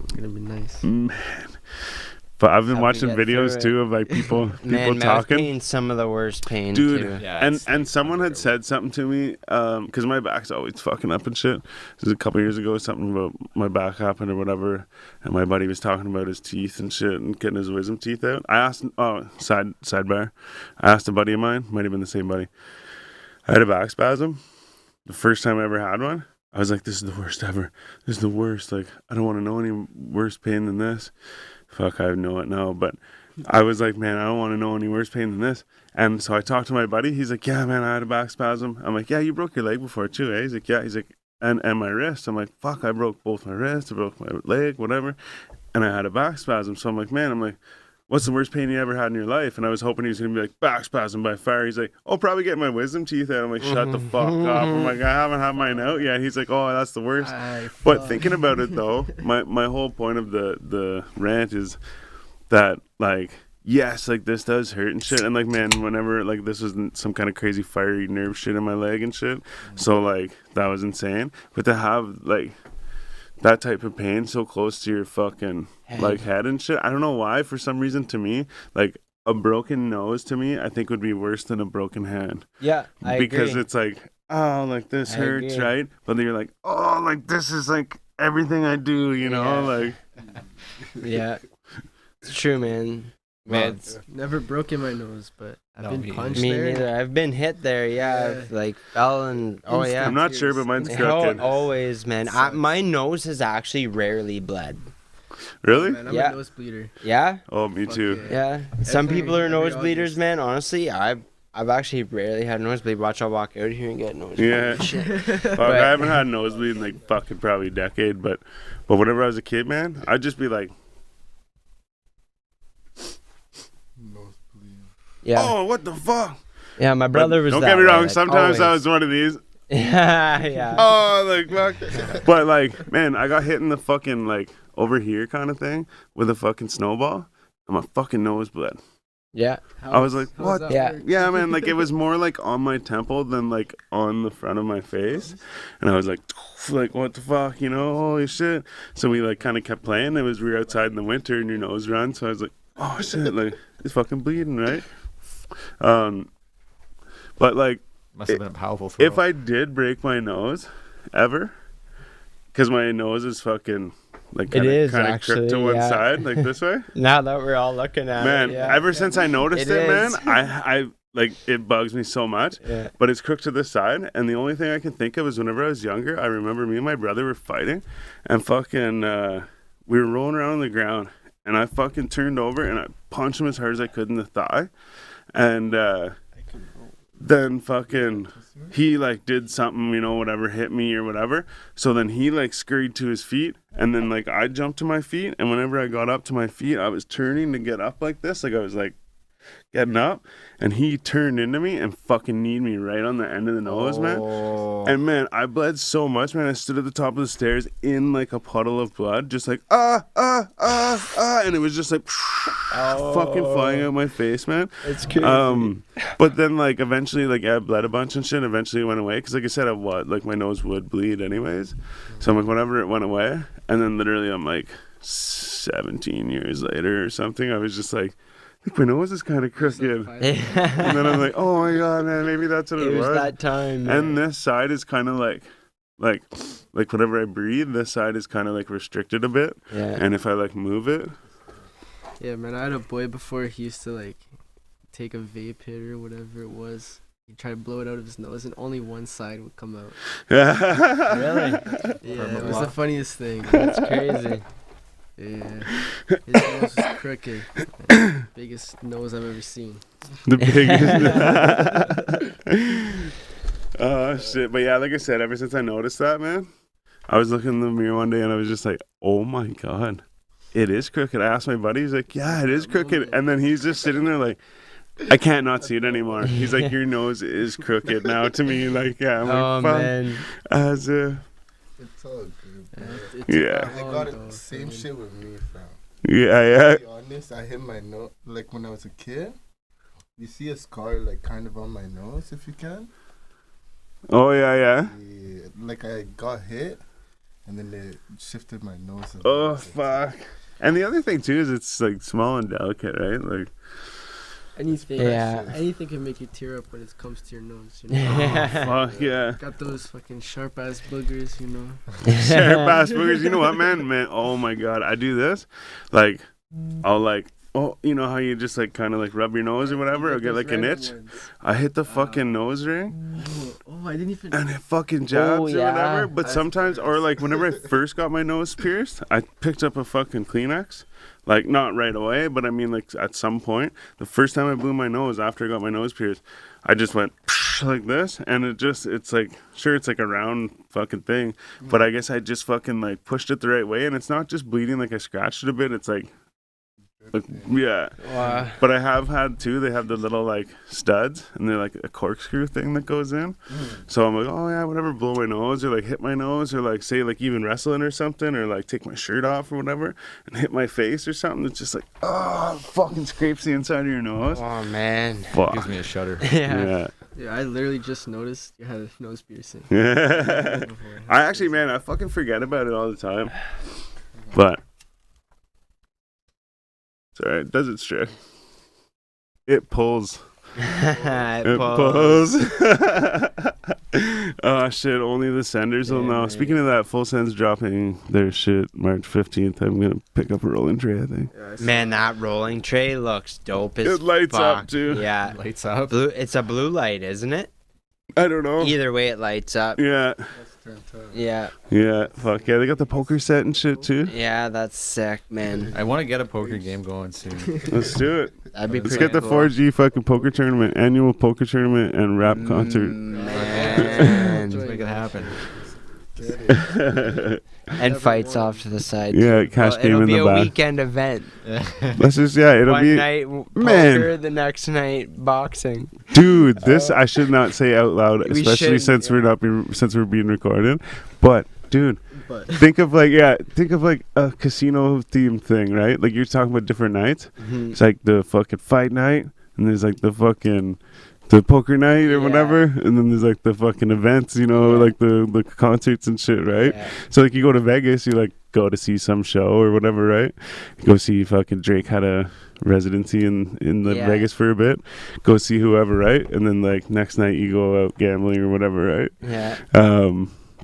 S4: It's gonna be nice.
S1: Man. But I've been
S3: Help you
S1: watching
S3: get through
S1: videos
S3: it.
S1: too of like people
S3: Man, mouth
S1: talking.
S3: pain's some of the worst pain,
S1: Dude,
S3: too.
S2: Yeah,
S1: and
S2: it's
S1: and
S2: like
S1: someone had
S2: unbearable.
S1: said something to me, because my back's always fucking up and shit. This was a couple years ago, something about my back happened or whatever, and my buddy was talking about his teeth and shit and getting his wisdom teeth out. I asked, sidebar, I asked a buddy of mine, might have been the same buddy. I had a back spasm. The first time I ever had one, I was like, this is the worst ever. This is the worst. Like, I don't want to know any worse pain than this. Fuck, I know it now, but I was like, man, I don't want to know any worse pain than this. And so I talked to my buddy. He's like, yeah, man, I had a back spasm. I'm like, yeah, you broke your leg before too, eh? He's like, yeah. He's like, and my wrist. I'm like, fuck, I broke both my wrists. I broke my leg, whatever. And I had a back spasm. So I'm like, what's the worst pain you ever had in your life? And I was hoping he was going to be like, back spasm by far. He's like, oh, probably getting my wisdom teeth out. I'm like, shut the fuck up. I'm like, I haven't had mine out yet. He's like, oh, that's the worst. But thinking about it though, my whole point of the rant is that like yes, like this does hurt and shit. And like, man, whenever like this was some kind of crazy fiery nerve shit in my leg and shit. So like that was insane. But to have like that type of pain so close to your fucking like head and shit, I don't know why. For some reason, to me, like a broken nose to me, I think would be worse than a broken hand.
S3: Yeah,
S1: because
S3: agree.
S1: it's like, oh, like this
S3: I
S1: hurts,
S3: agree.
S1: right? But then you're like, oh, like this is like everything I do, you know,
S3: Yeah.
S1: like.
S3: Yeah, it's true, man.
S2: Man,
S3: It's-
S4: Never broken my nose, but I've
S2: No,
S4: been
S2: me
S4: punched
S3: me
S4: there.
S3: neither. I've been hit there. Yeah,
S4: Yeah.
S3: I've, like fell and oh yeah.
S1: I'm not sure, but mine's
S3: Oh,
S1: crooked.
S3: always, man.
S4: Sucks.
S3: My nose has actually rarely bled.
S1: Really?
S4: Man, I'm
S3: Yeah.
S4: a nose bleeder.
S3: Yeah,
S1: Oh, me
S4: Fuck
S1: too.
S3: yeah. Some
S4: Every-
S3: people are
S4: every
S3: nose bleeders,
S4: August.
S3: man. Honestly, I've actually rarely had a nosebleed. Watch, I'll walk out here and get a nosebleed.
S1: Yeah. Fuck,
S3: But-
S1: I haven't had a nosebleed in like fucking probably a decade, but whenever I was a kid, man, I'd just be like,
S5: Nosebleed.
S3: Yeah,
S1: oh, what the fuck?
S3: yeah. My brother was.
S1: Don't
S3: that
S1: get me
S3: way,
S1: wrong.
S3: like,
S1: Sometimes I
S3: always.
S1: was one of these.
S3: Yeah, yeah.
S1: Oh, like fuck. But like, man, I got hit in the fucking like over here kind of thing with a fucking snowball, and my fucking nose bled.
S3: Yeah.
S1: I was like,
S4: How
S1: what?
S4: does that
S3: Yeah.
S4: work?
S1: Yeah, man, like it was more like on my temple than like on the front of my face. And I was like, what the fuck, you know, holy shit. So we like kind of kept playing. We were outside in the winter and your nose runs. So I was like, oh shit, like it's fucking bleeding, right? But like,
S2: Must have been a powerful throw.
S1: if I did break my nose ever, because my nose is fucking like
S3: It is,
S1: kind of
S3: actually,
S1: crooked to one
S3: yeah.
S1: side, like this way.
S3: Now that we're all looking at
S1: Man,
S3: it, yeah.
S1: ever since I noticed
S3: It
S1: it, man,
S3: is.
S1: I like it bugs me so much.
S3: Yeah.
S1: But it's crooked to this side, and the only thing I can think of is whenever I was younger, I remember me and my brother were fighting, and fucking we were rolling around on the ground, and I fucking turned over and I punched him as hard as I could in the thigh, and then fucking he like did something, you know, whatever, hit me or whatever. So then he like scurried to his feet, and then like I jumped to my feet, and whenever I got up to my feet, I was turning to get up like this, like I was like getting up, and he turned into me and fucking kneed me right on the end of the nose, man.
S2: Oh.
S1: And man, I bled so much, man. I stood at the top of the stairs in like a puddle of blood, just like and it was just like fucking flying out my face, man.
S3: It's crazy.
S1: But then like eventually, like I bled a bunch and shit. Eventually, it went away because, like I said, like my nose would bleed anyways. So I'm like, whatever, it went away. And then literally, I'm like 17 years later or something. I was just like, I think my nose is kind of crooked. And then I'm like, oh my god, man, maybe that's what it,
S3: It was that time.
S1: And this side is kind of like whenever I breathe, this side is kind of like restricted a bit.
S3: yeah.
S1: And if I like move it,
S4: Yeah, man, I had a boy before. He used to like take a vape hit or whatever it was. He'd try to blow it out of his nose, and only one side would come out.
S3: Really?
S4: Yeah, it was the funniest thing.
S3: That's crazy.
S4: Yeah, his nose was crooked. Biggest nose I've ever seen.
S1: the biggest. Oh shit! But yeah, like I said, ever since I noticed that, man, I was looking in the mirror one day and I was just like, "Oh my god, it is crooked." I asked my buddy, he's like, "Yeah, it is crooked," and then he's just sitting there like, "I can't not see it anymore." He's like, "Your nose is crooked now." To me, like, yeah, I'm like,
S3: Oh
S1: "Fuck."
S3: man.
S1: As
S5: It's all good, bro.
S1: Yeah.
S5: I got it. Same shit with me, fam.
S1: yeah,
S5: To be honest, I hit my nose like when I was a kid. You see a scar like kind of on my nose, if you can.
S1: oh yeah.
S5: Yeah, like I got hit, and then it shifted my nose. a
S1: Oh
S5: little bit.
S1: fuck. And the other thing too is it's like small and delicate, right? Like,
S4: anything.
S3: Yeah.
S4: Anything can make you tear up when it comes to your nose. You know?
S1: fuck yeah.
S4: Got those fucking sharp ass boogers, you know.
S1: Sharp ass boogers. You know what, man? Oh my god, I do this. Like, I'll like, oh, you know how you just like kind of like rub your nose or whatever, or get like an itch. I hit the fucking nose ring,
S4: Oh, I didn't even.
S1: and it fucking jabs
S3: Oh,
S1: or
S3: yeah.
S1: whatever. But sometimes, or like whenever I first got my nose pierced, I picked up a fucking Kleenex. Like not right away, but I mean like at some point. The first time I blew my nose after I got my nose pierced, I just went like this, and it's like, sure, it's like a round fucking thing, but I guess I just fucking like pushed it the right way, and it's not just bleeding like I scratched it a bit. It's like Like, yeah.
S3: Wow.
S1: But I have had too. They have the little like studs, and they're like a corkscrew thing that goes in. So I'm like, oh yeah, whatever, blow my nose or like hit my nose or like say like even wrestling or something or like take my shirt off or whatever and hit my face or something. It's just like, oh, fucking scrapes the inside of your nose.
S3: Oh man.
S1: Fuck.
S2: Gives me a shudder.
S3: Yeah.
S4: Yeah, I literally just noticed you had a nose piercing.
S1: Yeah. I actually, man, I fucking forget about it all the time. But it's alright. It does its trick. It pulls. It pulls. Oh shit! Only the senders will know.
S3: man.
S1: Speaking of that, Full Send's dropping their shit March 15th. I'm gonna pick up a rolling tray. I think.
S4: Yeah, I saw
S3: Man, that rolling tray looks dope as
S1: It lights
S3: fuck.
S1: up, too.
S3: Yeah.
S2: Lights up.
S3: Blue. It's a blue light, isn't it?
S1: I don't know.
S3: Either way, it lights up.
S1: Yeah.
S3: Yeah.
S1: Yeah. Fuck yeah! They got the poker set and shit too.
S3: Yeah, that's sick, man.
S2: I want to get a poker game going soon.
S1: Let's do it.
S3: That'd be
S1: Let's
S3: pretty
S1: get the
S3: cool.
S1: 4G fucking poker tournament, annual poker tournament, and rap concert.
S3: Man.
S2: Let's make it happen.
S3: And fights off to the side.
S1: Yeah, cash game
S3: it'll
S1: in
S3: be
S1: the
S3: a
S1: back.
S3: weekend event.
S1: Let's just it'll
S3: One
S1: be
S3: night
S1: Man.
S3: poker, the next night boxing.
S1: dude. This I should not say out loud,
S3: We
S1: especially
S3: shouldn't,
S1: since we're being recorded. But dude,
S4: But
S1: think of like a casino theme thing, right? Like you're talking about different nights.
S3: Mhm.
S1: It's like the fucking fight night, and there's like the poker night or
S3: Yeah.
S1: whatever, and then there's like the fucking events,
S3: Yeah.
S1: like the concerts and shit, right?
S3: Yeah.
S1: So like you go to Vegas, you like go to see some show or whatever, right? You go see fucking Drake had a residency in the
S3: Yeah.
S1: Vegas for a bit. Go see whoever, right? And then like next night you go out gambling or whatever, right?
S3: Yeah.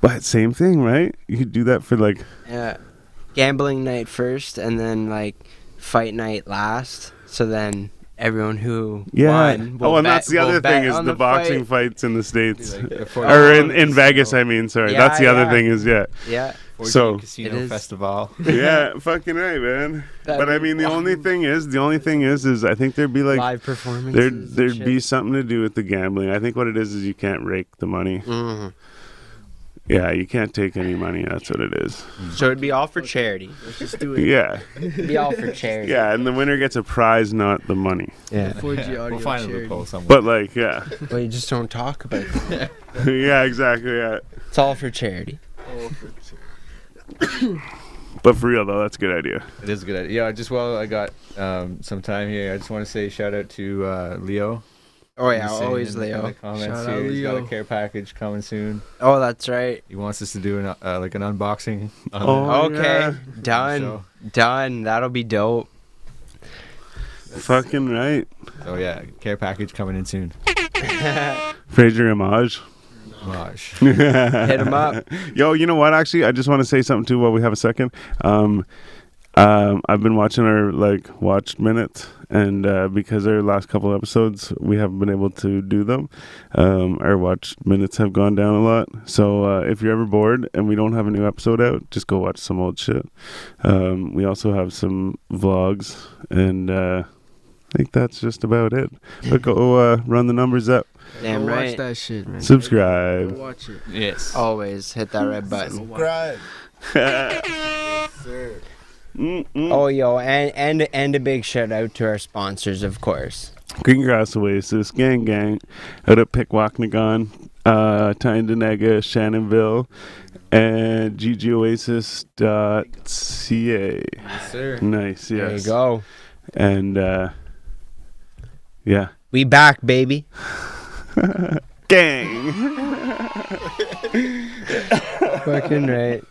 S1: But same thing, right? You could do that for like
S3: Yeah. Gambling night first, and then like fight night last. So then everyone who won will
S1: and
S3: bet-
S1: that's the
S3: will
S1: other
S3: bet
S1: thing is
S3: on
S1: the boxing
S3: fight.
S1: fights in the States.
S2: Or
S1: Or in Vegas, I mean, sorry.
S3: Yeah,
S1: That's the other
S3: yeah.
S1: thing is, yeah.
S3: Yeah.
S1: So-
S2: Casino
S3: It is.
S2: Festival.
S1: Yeah, fucking right, man. But I mean, the only thing is I think there'd be like,
S3: live performances.
S1: there'd be something to do with the gambling. I think what it is you can't rake the money.
S3: Mhm.
S1: Yeah, you can't take any money. That's what it is.
S3: So it'd be all for charity.
S4: let's just do it.
S1: Yeah.
S3: It'd be all for charity.
S1: Yeah, and the winner gets a prize, not the money.
S3: Yeah.
S4: 4G audio
S2: We'll find a
S4: charity.
S2: loophole somewhere.
S1: But like, yeah.
S3: Well, you just don't talk about it.
S1: Yeah, exactly, yeah.
S3: It's all for charity.
S1: But for real though, that's a good idea.
S2: It is a good idea. Yeah, I got some time here. I just want to say shout out to Leo.
S3: Oh yeah,
S2: He's saying
S3: always
S2: in the
S3: Leo.
S2: comments
S4: Shout
S2: here,
S4: out
S2: he's got a
S4: Leo.
S2: care package coming soon.
S3: Oh, that's right.
S2: He wants us to do an unboxing. On
S1: Oh,
S3: Okay,
S1: yeah.
S3: done.
S2: So-
S3: Done. That'll be dope.
S1: Fucking right.
S2: So yeah, care package coming in soon.
S1: Fraser homage.
S2: Gosh.
S3: Hit him up.
S1: Yo, you know what? Actually, I just want to say something too while we have a second. I've been watching our watched minutes, and because our last couple episodes we haven't been able to do them, our watched minutes have gone down a lot. So if you're ever bored and we don't have a new episode out, just go watch some old shit. We also have some vlogs, and I think that's just about it. But go run the numbers up,
S3: Damn
S4: Go
S3: right.
S4: watch that shit, man. Go
S1: subscribe.
S4: watch it.
S2: Yes.
S3: Always hit that red button.
S5: Subscribe. Yes, sir.
S3: Oh yo, and a big shout out to our sponsors, of course.
S1: Greengrass Oasis, Gang, out at Pickwacknagon, Tyndonega, Shannonville, and ggOasis.ca.
S2: Yes, sir.
S1: Nice, yes.
S3: There you go.
S1: And yeah.
S3: We back, baby.
S1: Gang.
S3: Fucking right.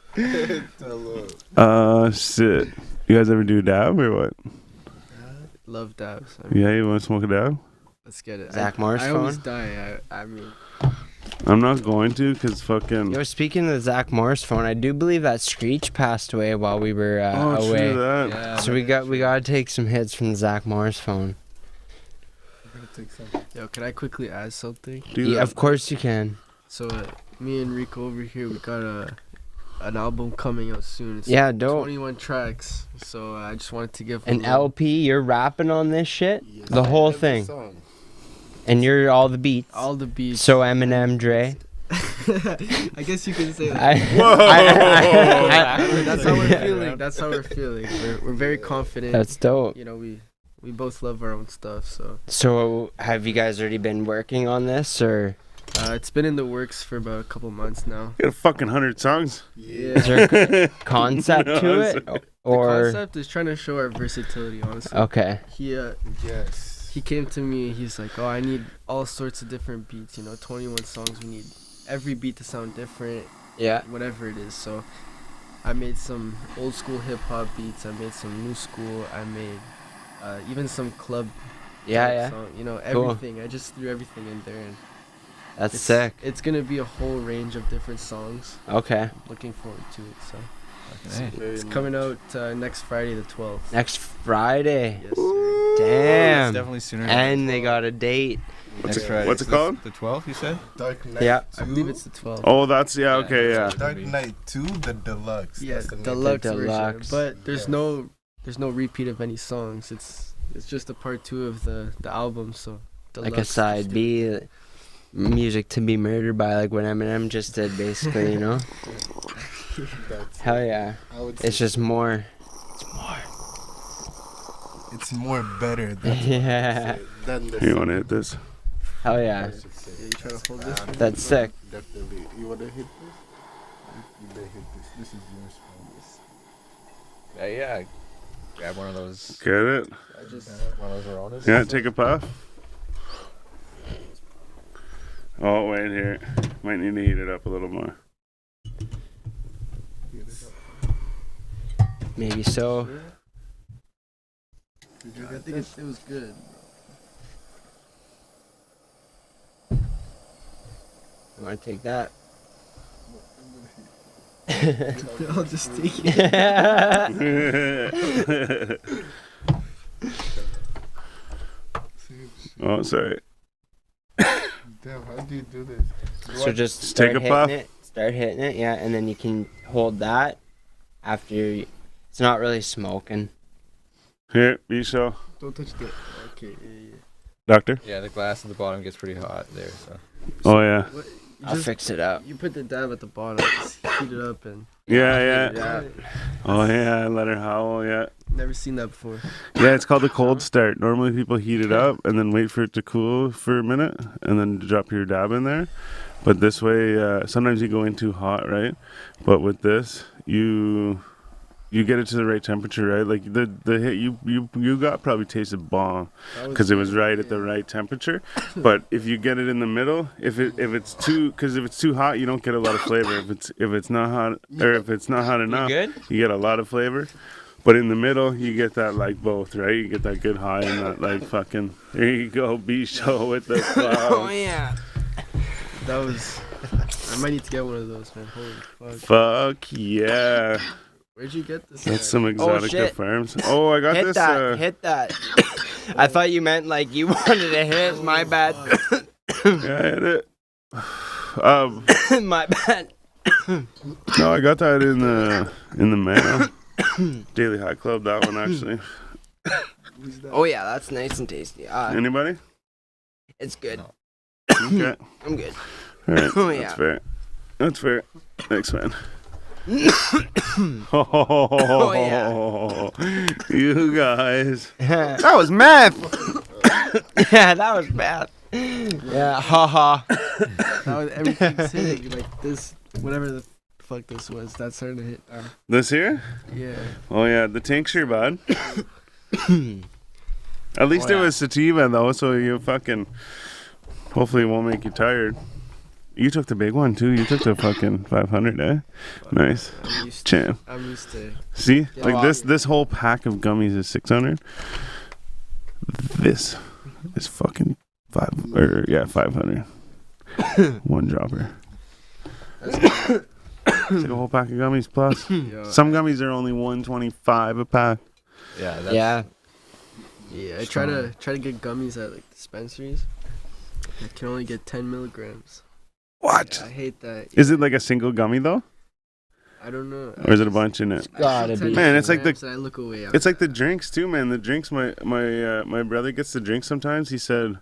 S1: Shit. You guys ever do dab or what?
S4: Love dabs. I mean,
S1: Yeah, you want to smoke a dab?
S4: let's get it.
S3: Zach Morris
S4: I always
S3: phone?
S4: die. I mean,
S1: I'm not going to because fucking.
S3: Yo, speaking of the Zach Morris phone, I do believe that Screech passed away while we were
S1: Oh,
S3: away.
S1: true that.
S2: Yeah,
S3: So we gotta take some hits from the Zach Morris phone.
S4: yo, can I quickly add something?
S1: Do
S3: Yeah,
S1: that.
S3: of course you can.
S4: So me and Rico over here, we got an album coming out soon. It's
S3: Yeah, dope.
S4: 21 tracks. So I just wanted to give a
S3: An
S4: little-
S3: LP, you're rapping on this shit? The whole thing. And you're all the beats.
S4: all the beats.
S3: So Eminem, Dre.
S4: I guess you can say that. That's how we're feeling. That's how we're feeling. We're very confident.
S3: That's dope.
S4: You know, we both love our own stuff.
S3: So have you guys already been working on this, or
S4: It's been in the works for about a couple months now.
S1: Got a fucking 100 songs.
S4: Yeah.
S3: is there a concept
S1: No,
S3: to it?
S4: The
S3: Or
S4: concept is trying to show our versatility, honestly.
S3: okay.
S5: Yes.
S4: He came to me, he's like, oh, I need all sorts of different beats, 21 songs, we need every beat to sound different,
S3: Yeah.
S4: whatever it is. So I made some old school hip hop beats, I made some new school, I made even some club
S3: Yeah.
S4: song,
S3: Cool.
S4: everything. I just threw everything in there, and
S3: That's sick.
S4: it's gonna be a whole range of different songs.
S3: Okay.
S4: I'm looking forward to it. So
S2: Hey.
S4: it's coming out next Friday the 12th.
S3: Next Friday.
S4: Yes, sir.
S2: It's
S3: Damn.
S2: definitely sooner.
S3: And they got a date.
S1: What's
S2: Next
S1: it,
S2: Friday.
S1: what's it called?
S2: The 12th, you said?
S5: Dark Knight
S3: Yeah.
S5: 2.
S4: I believe it's the 12th.
S1: Oh, that's okay, yeah.
S5: Dark Knight 2, the deluxe.
S4: Yeah,
S5: That's the name.
S4: deluxe,
S3: Deluxe.
S4: version. But there's
S5: Yes.
S4: no repeat of any songs. It's just a part 2 of the album. So
S3: Like a
S4: deluxe
S3: side
S4: just-
S3: B. Music to be murdered by, like what Eminem just did, basically, you know?
S5: That's
S3: Hell yeah.
S5: I would
S3: It's
S5: say
S3: just more.
S5: it's more better than
S3: Yeah.
S5: than the
S1: You want to hit this?
S3: Hell yeah.
S5: I should say.
S4: Yeah, you trying to hold this?
S3: That's sick.
S5: Definitely. You want to hit this? You may hit this. This is yours, man.
S2: Yeah. Grab one of those.
S1: Get it?
S4: I just
S2: One of those Ronas.
S1: Yeah, take a puff. Oh, wait here. Might need to heat it up a little more.
S3: Maybe so.
S4: I think it was good.
S3: You want to take that?
S4: I'll just take it.
S1: Oh, sorry.
S5: Damn, how do you do this?
S3: So just
S1: take
S3: start
S1: a puff.
S3: hitting it. Start hitting it, yeah, and then you can hold that after it's not really smoking.
S1: Here, Bisho.
S4: Don't touch the. Okay, yeah.
S1: Doctor?
S2: Yeah, the glass at the bottom gets pretty hot there. So.
S1: Oh, yeah.
S4: What, you
S3: I'll
S4: just,
S3: fix it up.
S4: you put the dab at the bottom, just heat it up, and
S1: Yeah.
S3: Yeah.
S1: Oh, yeah, let her howl, yeah.
S4: never seen that before.
S1: Yeah, it's called a cold start. Normally people heat it up and then wait for it to cool for a minute and then drop your dab in there. But this way, sometimes you go in too hot, right? But with this, you get it to the right temperature, right? Like the hit you got probably tasted bomb because it was right at the right temperature. But if you get it in the middle, if it's too hot, you don't get a lot of flavor. If it's not hot or if it's not hot enough,
S3: good?
S1: you get a lot of flavor. But in the middle, you get that like both, right? You get that good high and that like fucking. There you go, B show with the
S3: Oh yeah.
S4: That was. I might need to get one of those, man. Holy fuck!
S1: Fuck yeah!
S4: Where'd you get this?
S1: That's
S4: at?
S1: some Exotica
S3: shit.
S1: Farms. Oh, I got
S3: Hit
S1: this.
S3: that. Hit that. I thought you meant like you wanted to hit. My bad.
S1: Yeah, I hit it.
S3: My bad.
S1: No, I got that in the mail. Daily High Club, that one actually.
S4: Who's that?
S3: Oh yeah, that's nice and tasty.
S1: Anybody?
S3: It's good.
S1: Okay.
S3: I'm good.
S1: All right.
S3: Oh,
S1: That's
S3: yeah.
S1: fair. That's fair. Thanks, man.
S3: Oh,
S1: You guys.
S3: That was math. Yeah, that was math. Yeah, haha.
S4: That was everything's hitting like this. Whatever the fuck this was, that's starting to hit.
S1: This here?
S4: Yeah.
S1: Oh yeah, the tincture, bud. At least
S3: Oh,
S1: it
S3: yeah.
S1: was sativa though, so you fucking. Hopefully it won't make you tired. You took the big one too. You took the fucking 500, eh? Nice,
S4: I'm used to.
S1: champ.
S4: I'm used to.
S1: See,
S4: Yeah,
S1: like
S4: well,
S1: this whole pack of gummies is 600. This is fucking 500. One dropper. It's like a whole pack of gummies plus.
S4: Yeah.
S1: Some gummies are only 125 a pack.
S2: Yeah. That's,
S3: Yeah.
S4: Yeah, I try to get gummies at like dispensaries. I can only get 10 milligrams.
S1: What?
S4: I hate that.
S1: Is it like a single gummy though,
S4: I don't know.
S1: or is it a bunch in it?
S3: Gotta be.
S1: Man, it's like the-
S4: And I look away.
S1: It's like the drinks too, man. The drinks, my brother gets the drinks sometimes. He said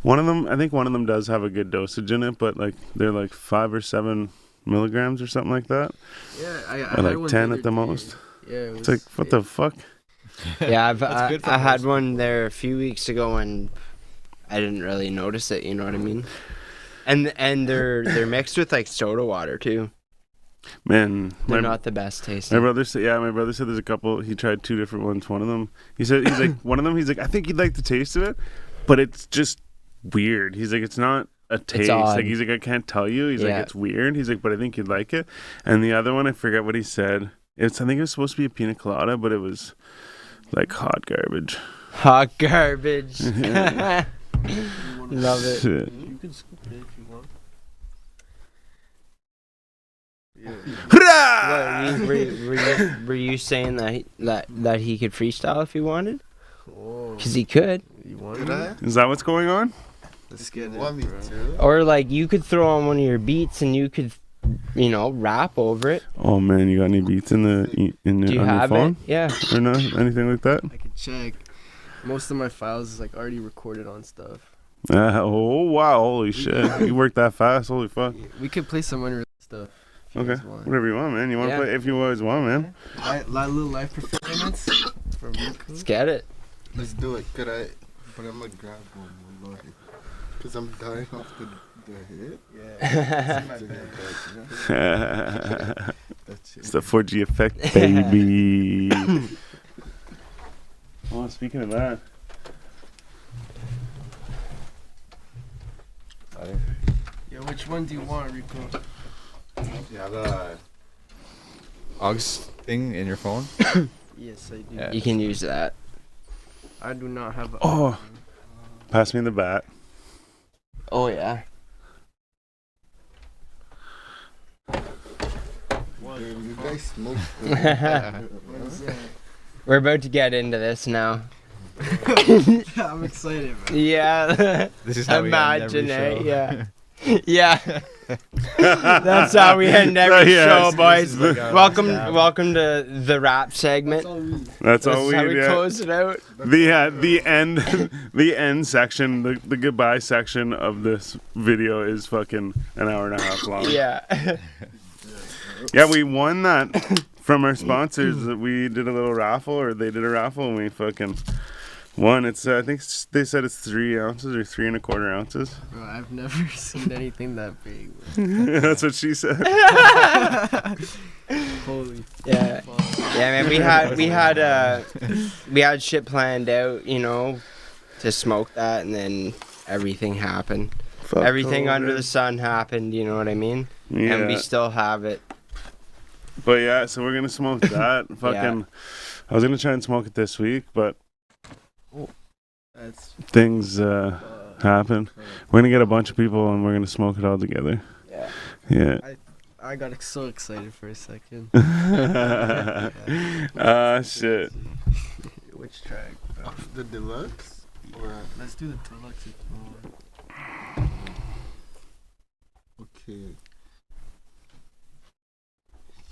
S1: One of them, I think one of them does have a good dosage in it, but like they're like 5 or 7 milligrams or something like that.
S4: Yeah, I
S1: Or
S4: had
S1: like
S4: one
S1: 10
S4: the
S1: at the
S4: other day.
S1: most.
S4: Yeah, it was,
S1: It's like, what the fuck?
S3: Yeah,
S2: That's good for
S3: I had
S2: most
S3: one there a few weeks ago and I didn't really notice it. You know what I mean? And they're mixed with like soda water too.
S1: Man,
S3: They're
S1: my
S3: not the best tasting.
S1: brother said, my brother said there's a couple. He tried 2 different ones. One of them, he's like, one of them, he's like, I think he'd like the taste of it, but it's just weird. He's like, it's not a taste.
S3: odd.
S1: Like, he's like, I can't tell you. He's
S3: Yeah.
S1: like, it's weird. He's like, but I think you'd like it. And the other one, I forget what he said. I think it was supposed to be a pina colada, but it was like hot garbage.
S3: Hot garbage.
S1: Yeah.
S3: Love it.
S1: Shit.
S4: You can scoop it if you want.
S1: Hurrah!
S3: Were you saying that he could freestyle if he wanted?
S4: Oh,
S3: Because he could.
S4: you want
S5: Could
S4: it?
S5: I?
S1: Is that what's going on?
S4: Let's get it,
S5: Want me
S4: bro.
S5: to?
S3: Or like you could throw on one of your beats and you could, rap over it.
S1: Oh man, you got any beats in the
S3: Do you
S1: on your
S3: have
S1: phone
S3: it? Yeah.
S1: or not? Anything like that?
S4: I can check. Most of my files is like already recorded on stuff.
S1: Oh wow! Holy shit! You worked that fast? Holy fuck!
S4: We could play some unreleased stuff. if you
S1: Okay,
S4: guys want.
S1: whatever you want, man. You want to
S3: Yeah.
S1: play if you always want, man.
S4: Little live performance from Rico.
S3: Let's get it.
S5: Let's do it. Could I? But I'm gonna grab one more, because I'm dying off the hit.
S4: Yeah.
S5: That's
S1: It's the 4G effect, baby. Oh, speaking of that,
S4: Yeah, which one do you want, Rico?
S2: You have a aux thing in your phone?
S4: Yes, I do.
S2: Yeah.
S3: You can use that.
S4: I do not have a.
S1: Oh. pass me the bat.
S3: Oh yeah.
S5: You guys smoke.
S4: What is that?
S3: We're about to get into this now.
S4: I'm excited, bro.
S3: Yeah.
S2: This is how
S3: Imagine
S2: we end every
S3: it.
S2: show.
S3: Yeah. Yeah. That's how we end every
S1: Yeah,
S3: show,
S1: it's-
S3: boys.
S2: like our
S3: Welcome,
S2: last tab.
S3: welcome to the rap segment.
S1: That's
S3: This
S1: all
S3: is
S1: we
S3: how we
S1: yeah.
S3: close it out.
S1: The end the end section, the goodbye section of this video is fucking an hour and a half long.
S3: Yeah.
S1: Yeah, we won that from our sponsors. That we did a little raffle, or they did a raffle, and we fucking won. It's I think they said it's 3 ounces or 3 1/4 ounces.
S4: Bro, I've never seen anything that big.
S1: That's what she said.
S4: Holy
S3: Yeah.
S4: fuck.
S3: Yeah, man. We had shit planned out, to smoke that, and then everything happened. Everything under the sun happened. You know what I mean?
S1: Yeah.
S3: And we still have it.
S1: But yeah, so we're gonna smoke that. Fucking, I was gonna try and smoke it this week, but
S4: That's
S1: things happen. We're gonna get a bunch of people and we're gonna smoke it all together.
S3: Yeah.
S1: Yeah.
S4: I got so excited for a second.
S1: Shit.
S4: Which track? Bro?
S5: The deluxe? Or
S4: Let's do the deluxe. if you want.
S5: okay.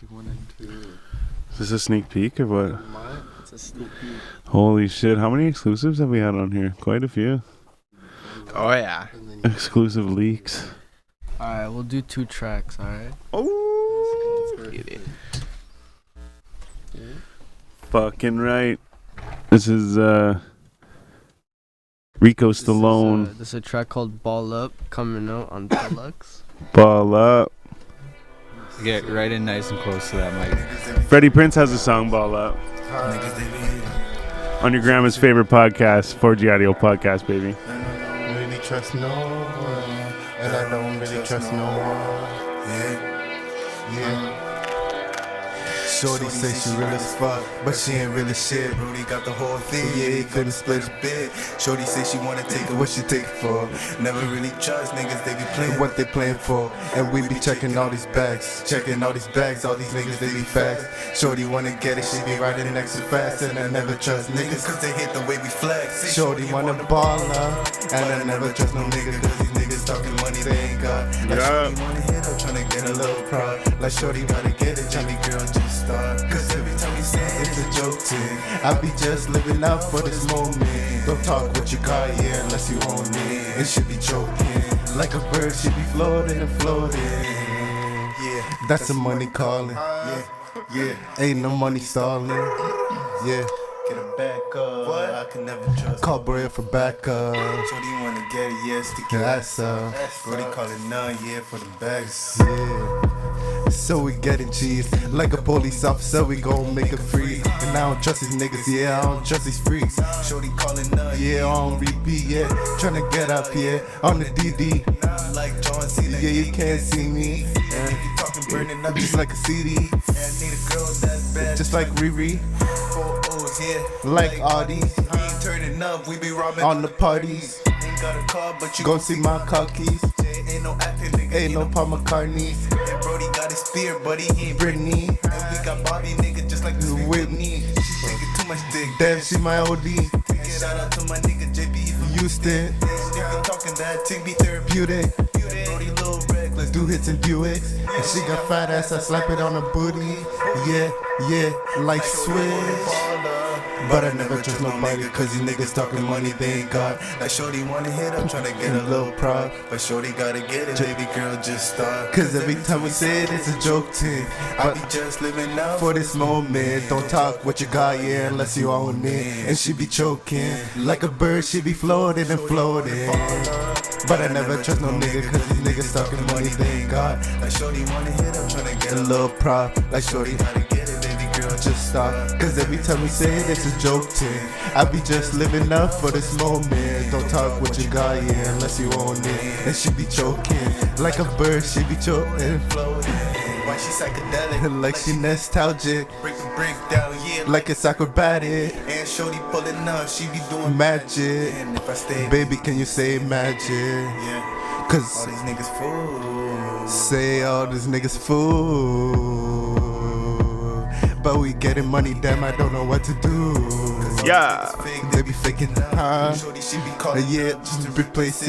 S5: You wanted to
S1: Is this a sneak peek or what?
S5: mine?
S4: It's a sneak peek.
S1: Holy shit! How many exclusives have we had on here? Quite a few.
S3: Oh yeah.
S5: And then you
S1: Exclusive leaks.
S4: Alright, we'll do 2 tracks, alright?
S1: Oh.
S5: perfect.
S1: Fucking right. This is Rico Stallone.
S4: This is a track called Ball Up coming out on Deluxe.
S1: Ball up.
S2: Get right in nice and close to that mic.
S1: Freddie Prince has a song, Ball Up. On your grandma's favorite podcast, 4G Audio Podcast, baby.
S5: Really trust no one, and I don't really trust no one. Yeah. Shorty say she real as fuck, but she ain't really shit. Rudy got the whole thing, yeah, he couldn't split a bit. Shorty say she wanna take it, what she take it for? Never really trust niggas, they be playing what they playing for. And we be checking all these bags, all these niggas, they be facts. Shorty wanna get it, she be riding next to fast. And I never trust niggas, cause they hate the way we flex. Shorty wanna ball up, and I never trust no nigga, cause these niggas talking money they ain't got. Like shorty wanna hit up, tryna get a little pride. Like shorty gotta get it, Johnny girl just start. Cause every time we say it's a joke thing, I be just living up for this moment. Don't talk what you got, yeah, unless you own it. It should be choking. Like a bird, should be floating and floating. Yeah, that's the money calling. Yeah, ain't no money stalling. Yeah. Get it back up. What? I can never trust. Call Brea for backup. Shorty wanna get it, yeah, stick your ass up. Brody call it none, yeah, for the bags. Yeah. So we getting cheese. Like a police officer, we gon' make it free. And I don't trust these niggas, yeah, I don't trust these freaks. Shorty calling none, yeah, on repeat, yeah. Tryna get up, yeah, on the DD. Like John Cena, yeah, you can't see me. And if you talking burning up just like a CD. And I need a girl that's bad, just like Riri. 4 O's, yeah, like Audi. We ain't turning up, we be robbing on the parties. Ain't got a car, but you gon' see my car keys. Ain't no acting, nigga, ain't no Paul McCartney. And Brody got his spear, buddy, he ain't Britney. And we got Bobby, nigga, just like this Whitney. She taking too much dick, damn, she my OD. And shout out to my nigga JP from Houston. Nigga talking that thing be therapeutic. Brody little reckless, do hits and Buicks. And she got fat ass, I slap it on her booty. Yeah, like Swiss. But I never trust nobody, cause these niggas talking money they ain't got. Like shorty wanna hit, I'm tryna get a little prop. But shorty gotta get it, baby girl, just stop. Cause every time we say it, it's a joke thing. I be just living up for this moment. Don't talk what you got, yeah, unless you own it. And she be choking, like a bird, she be floating and floating. But I never trust no nigga, cause these niggas talking money they ain't got. Like shorty wanna hit, I'm tryna get a little prop. Like shorty gotta get it, baby girl, just stop. Cause every time we say it, it's a joke thing. I be just living up for this moment. Don't talk what you got, yeah, unless you own it. And she be choking, like a bird, she be choking and floating. Why she psychedelic, like she nostalgic. Break the break down, yeah, like it's acrobatic. And shorty pulling up, she be doing magic. And if I stay, baby, can you say magic? Yeah, cause all these niggas fool. Say all these niggas fool. But we getting money, damn, I don't know what to do.
S1: Yeah.
S5: They be faking, huh? Yeah, just replace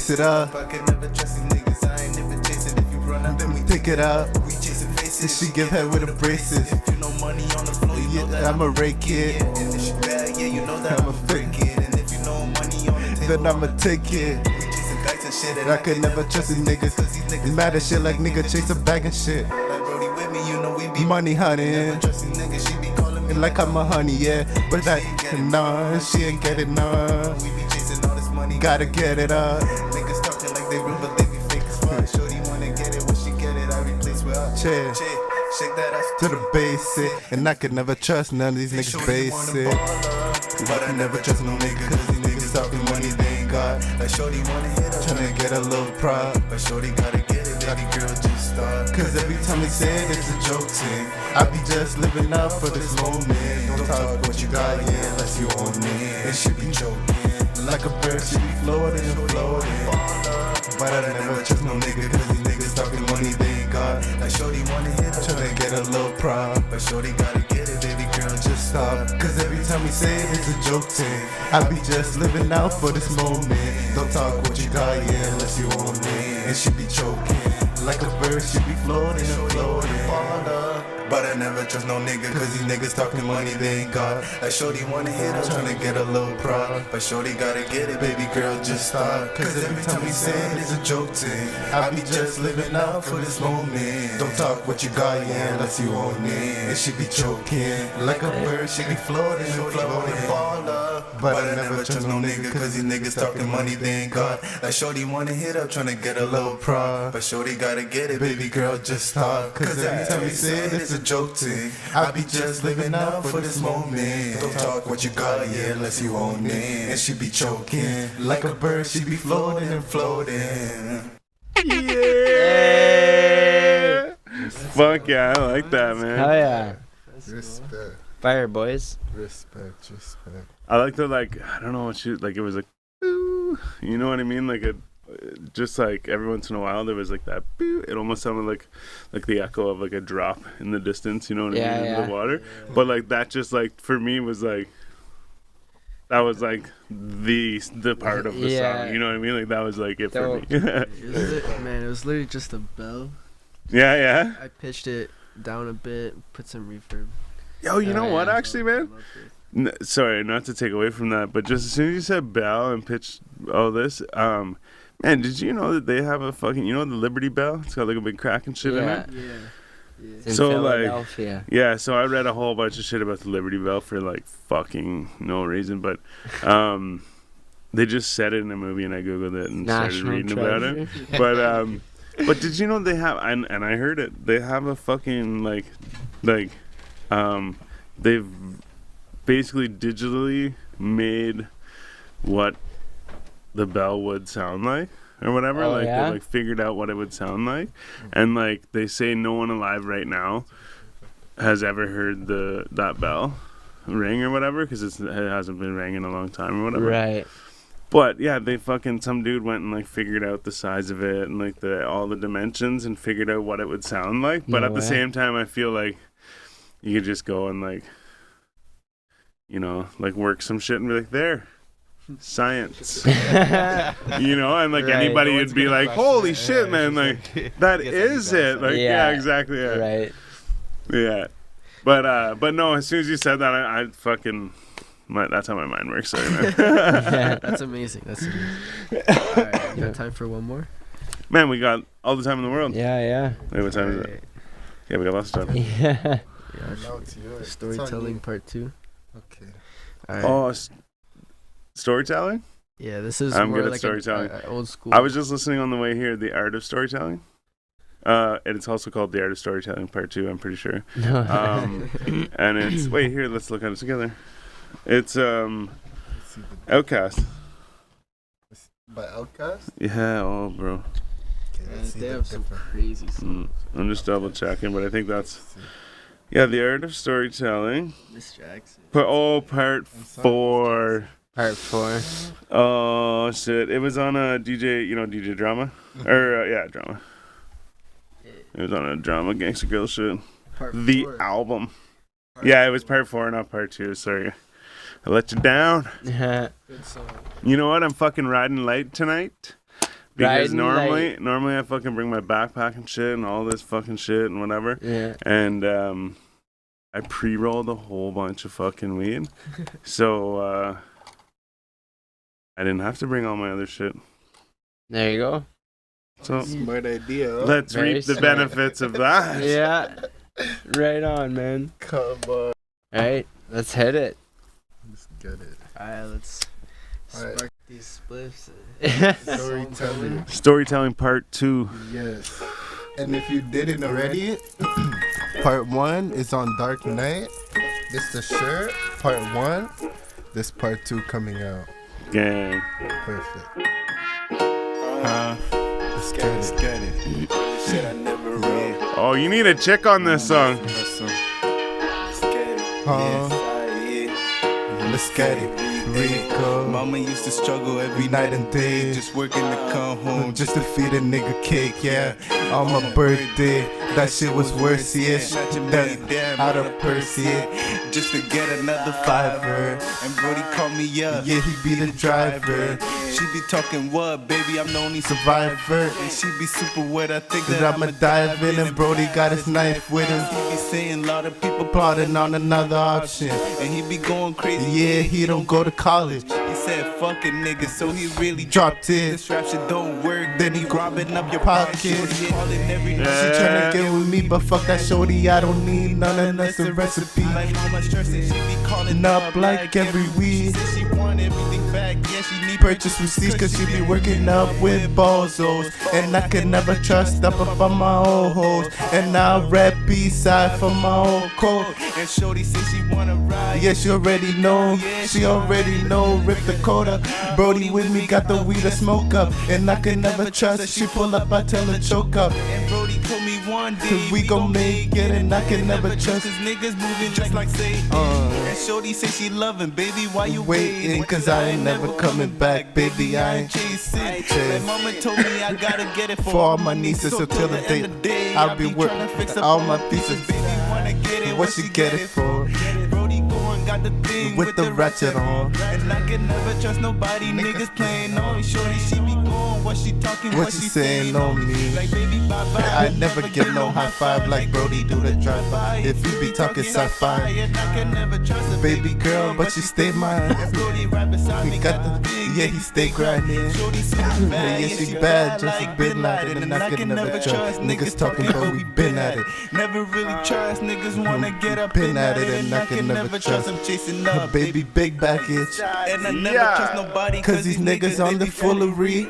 S5: it up. I can never trust these niggas, I ain't never chasing. If you run up, then we take it up. We chasing faces. She give head with the braces. If you know money on the floor, you know that I'ma rake it. And if she bad, yeah, you know that I'ma fake it. And if you know money on the table, then I'ma take it. We chasing kites and shit, and I could never trust these niggas. They mad as shit like nigga chase a bag and shit. Money honey, like I'm a honey, yeah. But that, nah, she ain't get it, nah. We be chasing all this money, gotta get it up. Niggas talking like they real, but they be fake as fuck. Shorty wanna get it, when she get it, I replace with her. Shake that ass to the basic. And I could never trust none of these niggas basic. But I never trust no nigga, cause these niggas talking money they ain't got. Like shorty wanna hit her, tryna get a little prop. But shorty gotta get it, baby girl, just stop. Cause every time they say it, it's a joke thing. I be just living up for this moment. Don't talk what you got, yeah, unless you own it. And she be joking, like a bird, she be floating and floating. But I never trust no nigga, cause these niggas talking money they ain't got. Like shorty wanna hit her, tryna get a little prop. But shorty gotta get it, baby girl, just stop. Cause every time we say it, it's a joke thing. I be just living out for this moment. Don't talk what you got, yeah, unless you own it. And she be choking, like a bird, she be floating and floating. But I never trust no nigga, cause these niggas talking money they ain't got. Like shorty wanna hit her, tryna get a little prop. But shorty gotta get it, baby girl, just stop. Cause every time we say it, it's a joke thing. I be just living out for this moment. Don't talk what you got, yeah, unless you own it. And she be choking, like a bird, she be floating and floating. But I never trust no nigga, cause these niggas talking money they ain't got. Like shorty wanna hit up, tryna get a little prop. But shorty gotta get it, baby girl, just stop. Cause every time we say it, it's a joke thing. I be just living up for this moment. Don't talk what you got, yeah, unless you own it. And she be choking, like a bird, she be floating and floating.
S1: Yeah. Fuck yeah, I like that, man.
S3: Hell yeah.
S5: Respect.
S3: Fire, boys.
S5: Respect.
S1: I like the, like, I don't know what she, like, it was like, boo, you know what I mean? Like, just like every once in a while there was like that boo. It almost sounded like the echo of like a drop in the distance, you know what I mean, into the water. Yeah. But like that just like for me was like, that was like the part of the song, you know what I mean? Like that was like it for me.
S4: Man, it was literally just a bell.
S1: Yeah.
S4: I pitched it down a bit, put some reverb.
S1: Yo, you know what, actually, man? Sorry, not to take away from that, but just as soon as you said Bell and pitched all this, man, did you know that they have a fucking, the Liberty Bell? It's got like a big crack and shit in it.
S3: It's in
S1: So, like,
S3: Philadelphia.
S1: Yeah, so I read a whole bunch of shit about the Liberty Bell for like fucking no reason, but they just said it in a movie and I googled it and started
S3: National
S1: reading about it. But did you know they have and I heard it, they have a fucking like they've basically digitally made what the bell would sound like or whatever.
S3: Oh,
S1: They
S3: yeah?
S1: like figured out what it would sound like, and like they say no one alive right now has ever heard that bell ring or whatever, because it hasn't been rang in a long time or whatever.
S3: Right.
S1: But yeah, they some dude went and like figured out the size of it and like all the dimensions and figured out what it would sound like. But
S3: No
S1: at the
S3: way.
S1: same time, I feel like you could just go and like work some shit and be like, there, science. And like
S3: Right.
S1: anybody
S2: No
S1: would
S2: one's
S1: be
S2: gonna
S1: like,
S2: question
S1: holy
S2: it.
S1: shit,
S2: Yeah,
S1: man,
S2: it's
S1: like
S2: just
S1: that
S2: Yes,
S1: is
S2: I
S1: it. Like,
S3: Yeah.
S1: yeah, exactly. Yeah.
S3: Right.
S1: Yeah. But no, as soon as you said that, I fucking, that's how my mind works. Sorry, man.
S4: That's amazing. That's amazing. All right, you got time for one more?
S1: Man, we got all the time in the world.
S3: Yeah.
S1: Wait, what time is it? Yeah, we got lots of time.
S3: Yeah.
S5: Now it's yours.
S4: Storytelling part 2.
S5: Okay.
S4: All right.
S1: Oh, storytelling?
S4: Yeah, this is
S1: I'm
S4: more
S1: good at
S4: like
S1: storytelling.
S4: old school.
S1: I was just listening on the way here, The Art of Storytelling. And it's also called The Art of Storytelling Part 2, I'm pretty sure. And it's, wait, here, let's look at it together. It's
S5: Let's see the
S1: Outcast.
S5: by Outcast.
S1: Yeah, oh, bro.
S5: Okay, let's see
S4: they
S5: the
S4: have some
S5: different.
S4: crazy songs.
S1: I'm just double checking, but I think that's,
S5: Let's see.
S1: yeah, The Art of Storytelling.
S4: Miss Jackson.
S1: Part 4.
S3: Part 4.
S1: Oh, shit. It was on a DJ, DJ Drama? Or, yeah, Drama. It was on a Drama, Gangsta Girl shit.
S4: Part
S1: The
S4: 4.
S1: album.
S4: Part
S1: Yeah, it was
S4: 4.
S1: part 4, not part 2. Sorry. I let you down.
S4: Good song.
S1: You know what? I'm fucking riding light tonight. Because
S3: Riding
S1: normally I fucking bring my backpack and shit and all this fucking shit and whatever.
S3: Yeah.
S1: And I pre-rolled a whole bunch of fucking weed. So I didn't have to bring all my other shit.
S3: There you go.
S1: So
S5: Smart idea. Huh?
S1: let's
S3: Very
S1: reap the
S3: smart.
S1: benefits of that.
S3: Yeah. Right on, man.
S5: Come on.
S3: All right, let's hit it.
S5: Let's get it.
S4: All right, let's
S5: All right.
S4: spark these spliffs.
S5: Storytelling.
S1: Storytelling part 2.
S5: Yes. And if you didn't already, part 1 is on Dark Knight. This the shirt. Part 1. This part 2 coming out.
S1: Gang.
S5: Perfect. Let's get it.
S6: Shit I never read.
S1: Oh, you need a chick on this song.
S6: Let's get it.
S5: Huh?
S6: Yeah.
S5: Let's get it. Rico.
S6: Mama used to struggle every
S5: Night and day.
S6: just working to come home.
S5: Just to feed a nigga cake, yeah. On my birthday, that shit was worse, yeah. That out of purse, yeah.
S6: Just to get another
S5: Fiver.
S6: And Brody called me up.
S5: Yeah, he be the driver,
S6: She be talking what, baby? I'm the only
S5: survivor.
S6: And she be super wet. I think
S5: That I'ma dive in, and Brody got his knife with him.
S6: He be saying a lot of people
S5: Plotting on another option.
S6: and he be going crazy.
S5: Yeah, he don't go to college.
S6: He said fuck it, nigga. So he really
S5: Dropped it.
S6: This rap shit don't work.
S5: Then he
S6: Grabbing up your
S5: pocket.
S6: pocket. Shorty calling every night.
S5: She tryna get with me, but fuck that shorty. I don't need none unless a recipe.
S6: Like mama stressing, she be calling
S5: Up like every week.
S6: Said she want everything back, yeah, she need
S5: Purchase receipts, cause she be working up with bozos. And I can never trust up on my old hoes. And I rap B-side for my old code.
S6: And shorty said she wanna ride.
S5: Yeah, she already know. She already know. Rip the coda. Brody with me got the weed to smoke up. And I can never trust. She pull up, I tell her choke up.
S6: And Brody told me one day
S5: We gon' make it, and I can never
S6: Cause
S5: trust.
S6: niggas moving just like Satan. And shorty say she loving, baby, why you
S5: Waiting, cause I ain't never coming back, baby. I ain't
S6: chasing.
S5: chase.
S6: And mama told me I gotta get it
S5: For all my nieces, so till the
S6: end of
S5: day I'll be working
S6: tryna fix up
S5: all my pieces.
S6: Baby wanna get it,
S5: What she get it for?
S6: Brody going got the thing
S5: with the ratchet on.
S6: And I can never trust nobody, niggas playing on shorty. She be going, what she talking,
S5: What she saying on me?
S6: Like baby, bye-bye.
S5: I never give no high five like Brody do the drive-by. If you be talking sci-fi,
S6: And I can never trust a
S5: baby girl, but she stay mine.
S6: Brody right beside
S5: We
S6: me,
S5: got the, yeah, he stay grinding.
S6: Shorty so bad,
S5: Yeah, she bad, just a bit like it, and I can never trust. Niggas talking, but we been at it.
S6: Never really trust, niggas wanna get up
S5: Been
S6: in
S5: at
S6: at
S5: it, and I can never trust.
S6: I'm chasing
S5: Her
S6: up,
S5: baby big baggage,
S6: and I never
S1: Yeah.
S6: trust nobody.
S5: cause these niggas on the foolery.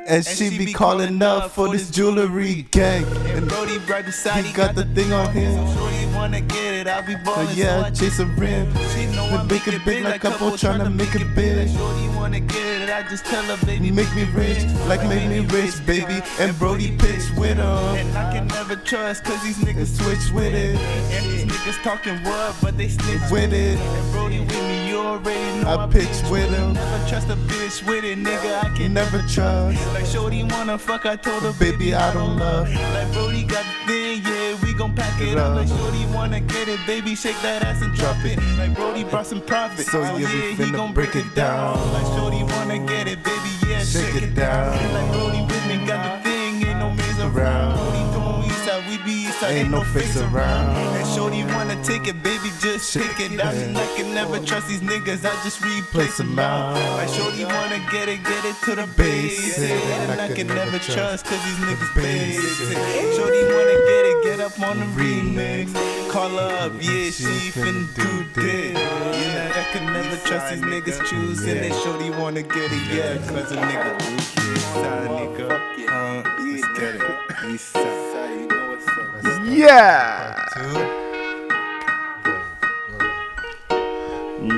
S5: And she be calling up for this jewelry gang. And
S6: Brody right beside
S5: he got the thing on him.
S6: Shorty wanna get it, I'll be
S5: So
S6: ballin'.
S5: yeah,
S6: I
S5: chase a rim.
S6: She know I
S5: And make it big like couple tryna make it big.
S6: Shorty wanna get it, I just tell her, baby,
S5: Make me rich, like make me rich, baby. And Brody pitch with him.
S6: And I can never trust, cause these niggas
S5: Switch with it,
S6: and these niggas talking what, but they snitch
S5: with it.
S6: And Brody with me, you already know
S5: I pitch with him.
S6: Never trust a bitch with it, nigga, I can
S5: Never trust,
S6: Like Shorty wanna fuck, I told her,
S5: baby. I don't love.
S6: Like Brody got the thing, yeah, we gon' pack it up. Like Shorty wanna get it, baby, shake that ass and drop it. Like Brody brought some profit,
S5: So yeah, we
S6: he
S5: finna
S6: gon'
S5: break it down.
S6: Like Shorty wanna get it, baby, yeah,
S5: Shake it down.
S6: Like Brody with me, got the thing, ain't no maze around. Brody doing east side, we be east side,
S5: Ain't no face around.
S6: And Shorty wanna take it, baby, just shake it down. And I can never trust these niggas, I just replace them out. Like Shorty wanna get it to the base. And I can never trust, cause these niggas basic. Shorty wanna get up on the remix. Call her up, yeah, she finna do this. Yeah, I can never trust these niggas choosing. And Shorty wanna get it, yeah, cause a nigga east side, nigga. Let's get it, east side, you know what's up.
S1: Yeah.
S5: Two.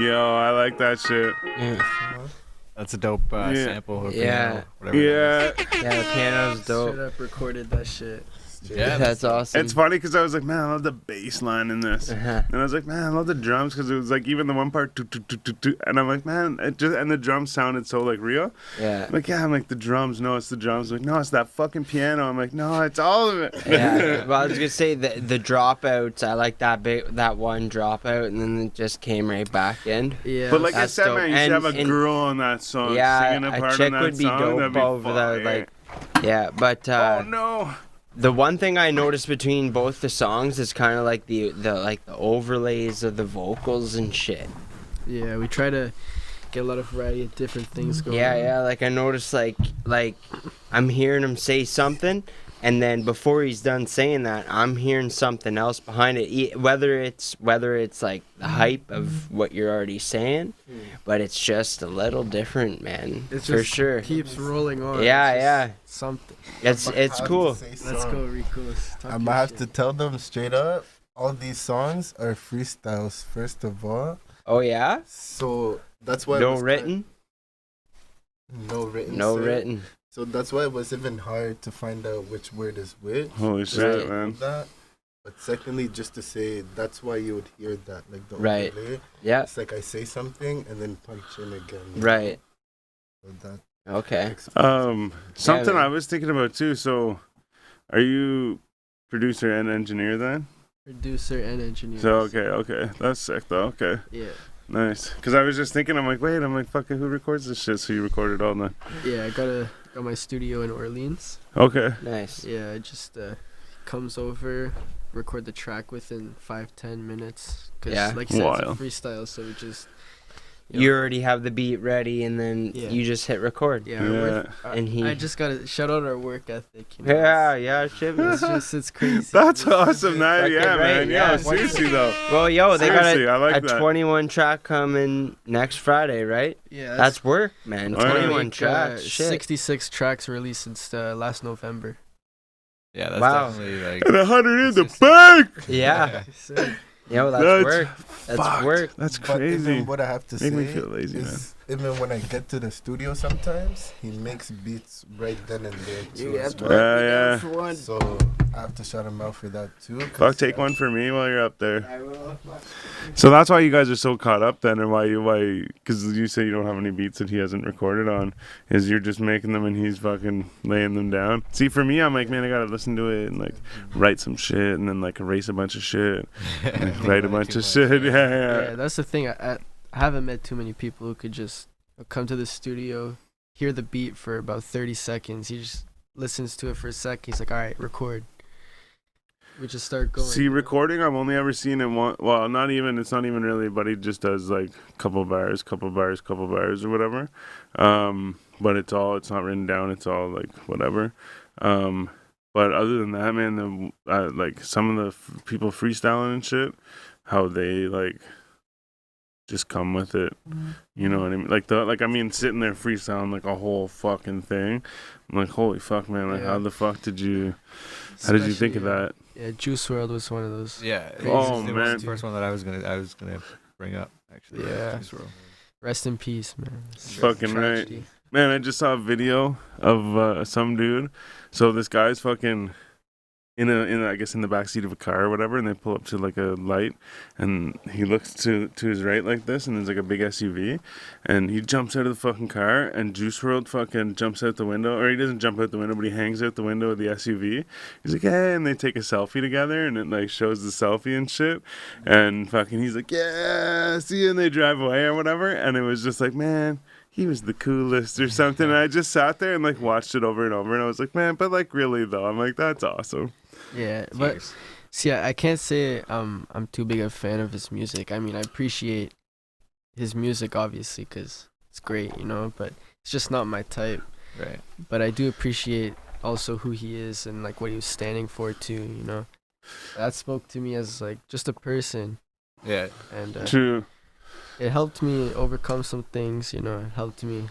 S1: Yo, I like that shit.
S2: That's a dope
S1: Yeah.
S2: sample. Or
S3: Yeah.
S2: piano, whatever it is.
S1: Yeah.
S3: Yeah, the piano's dope.
S4: Straight up recorded that shit.
S2: Yeah,
S3: That's awesome.
S1: It's funny because I was like, man, I love the bass line in this.
S3: Uh-huh.
S1: And I was like, man, I love the drums because it was like even the one part, toot, toot, toot, toot, toot. And I'm like, man, it just, and the drums sounded so like real.
S3: Yeah.
S1: I'm like, yeah, I'm like, the drums, no, it's the drums. I'm like, no, it's that fucking piano. I'm like, no, it's all of it.
S3: Yeah. Well, I was gonna say the dropouts. I like that one dropout, and then it just came right back in.
S4: Yeah.
S1: But like I
S3: That's
S1: said,
S3: dope.
S1: man, you should have a
S3: And-
S1: girl on that song.
S3: Yeah,
S1: singing a part
S3: chick
S1: on that
S3: would be
S1: song. That'd
S3: dope
S1: be
S3: over that.
S1: fire.
S3: Like, yeah, but
S1: oh no.
S3: the one thing I noticed between both the songs is kind of like the overlays of the vocals and shit.
S4: yeah, we try to get a lot of variety of different things going.
S3: Yeah,
S4: on.
S3: yeah. Like I noticed, like I'm hearing him say something, and then before he's done saying that, I'm hearing something else behind it. Whether it's like the hype of what you're already saying, but it's just a little different, man.
S4: It's
S3: for
S4: just
S3: sure.
S4: keeps rolling on.
S3: Yeah,
S4: It's just
S3: yeah.
S4: Something.
S3: It's cool.
S4: Let's go, Rico.
S5: I'm gonna have to tell them straight up. All these songs are freestyles, first of all.
S3: Oh yeah.
S5: So that's why.
S3: No written.
S5: No written.
S3: No
S5: sir.
S3: written.
S5: So that's why it was even hard to find out which word is which.
S1: Holy shit,
S3: Right.
S1: man.
S5: That. But secondly, just to say, that's why you would hear that, like the
S3: Right.
S5: overlay.
S3: Yeah.
S5: It's like I say something and then punch in again.
S3: Right.
S5: So that
S3: Okay.
S1: Something
S3: man.
S1: I was thinking about too. So, are you producer and engineer then?
S4: Producer and engineer.
S1: So okay, that's sick though. Okay,
S4: Yeah.
S1: nice. Because I was just thinking, I'm like, fucking, who records this shit? So you recorded all that?
S4: Yeah, I got my studio in Orleans.
S1: Okay.
S3: Nice.
S4: Yeah, it just comes over, record the track within 5-10 minutes. Cause
S3: Yeah.
S4: like I said,
S1: Wild.
S4: it's a freestyle, so we just
S3: You already have the beat ready, and then
S4: Yeah.
S3: you just hit record.
S4: yeah. our work-
S3: And he.
S4: I just gotta shout out our work ethic. You know?
S3: Yeah, shit.
S4: It's crazy.
S1: That's awesome, man.
S3: Fucking
S1: Yeah,
S3: right,
S1: man.
S3: yeah.
S1: Yeah, seriously though.
S3: Well, yo, they
S1: Seriously, I
S3: got
S1: like
S3: a
S1: that.
S3: 21 track coming next Friday, right?
S4: Yeah,
S3: That's work, man.
S1: Oh, yeah.
S3: 21
S4: like,
S3: tracks. Shit.
S4: 66 tracks released since last November.
S2: Yeah, that's
S3: Wow.
S2: definitely like.
S1: And 100 in the bank.
S3: Yeah.
S4: So,
S3: Yo, that's
S1: That's
S3: work. That's
S1: fucked.
S3: work.
S1: That's
S5: But
S1: crazy.
S5: even what I have to
S1: Make
S5: say
S1: me feel lazy,
S5: is even when I get to the studio sometimes, he makes beats right then and there too. as well.
S1: Yeah.
S4: for one.
S5: So I have to shout him out for that too.
S1: Fuck, take one for me while you're up there.
S3: I will.
S1: So that's why you guys are so caught up then, or why? Because you say you don't have any beats that he hasn't recorded on. Is you're just making them and he's fucking laying them down. See, for me, I'm like, man, I gotta listen to it and like write some shit and then like erase a bunch of shit, and write a bunch of shit.
S4: Yeah, that's the thing. I haven't met too many people who could just come to the studio, hear the beat for about 30 seconds. He just listens to it for a second. He's like, all right, record. We just start going.
S1: See, recording, I've only ever seen it one. Well, it's not even really, but he just does like couple bars or whatever. But it's not written down. It's all like whatever. But other than that, man, like some of the people freestyling and shit, how they like just come with it. You know what I mean? Like sitting there freestyling like a whole fucking thing. I'm like, holy fuck, man! Like, how the fuck did you? How did you think of that?
S4: Yeah, Juice WRLD was one of those.
S2: Yeah.
S1: Oh,
S2: It was
S1: man.
S2: the first one that I was gonna bring up actually.
S4: Yeah.
S2: Juice WRLD.
S4: Rest in peace, man.
S1: Fucking right. Man, I just saw a video of some dude. So this guy's fucking in I guess in the backseat of a car or whatever, and they pull up to like a light, and he looks to his right like this, and there's like a big SUV, and he jumps out of the fucking car, and Juice WRLD fucking jumps out the window, or he doesn't jump out the window, but he hangs out the window of the SUV. He's like, hey, and they take a selfie together, and it like shows the selfie and shit, and fucking he's like, yeah, see you, and they drive away or whatever, and it was just like, man, he was the coolest or something. And I just sat there and like watched it over and over, and I was like, man, but like really though, I'm like, that's awesome.
S4: Yeah, but see, I can't say I'm too big a fan of his music. I mean, I appreciate his music obviously because it's great, you know, but it's just not my type.
S2: Right.
S4: But I do appreciate also who he is and like what he was standing for too, you know. That spoke to me as like just a person.
S2: Yeah.
S4: And
S1: True.
S4: it helped me overcome some things, you know. It helped me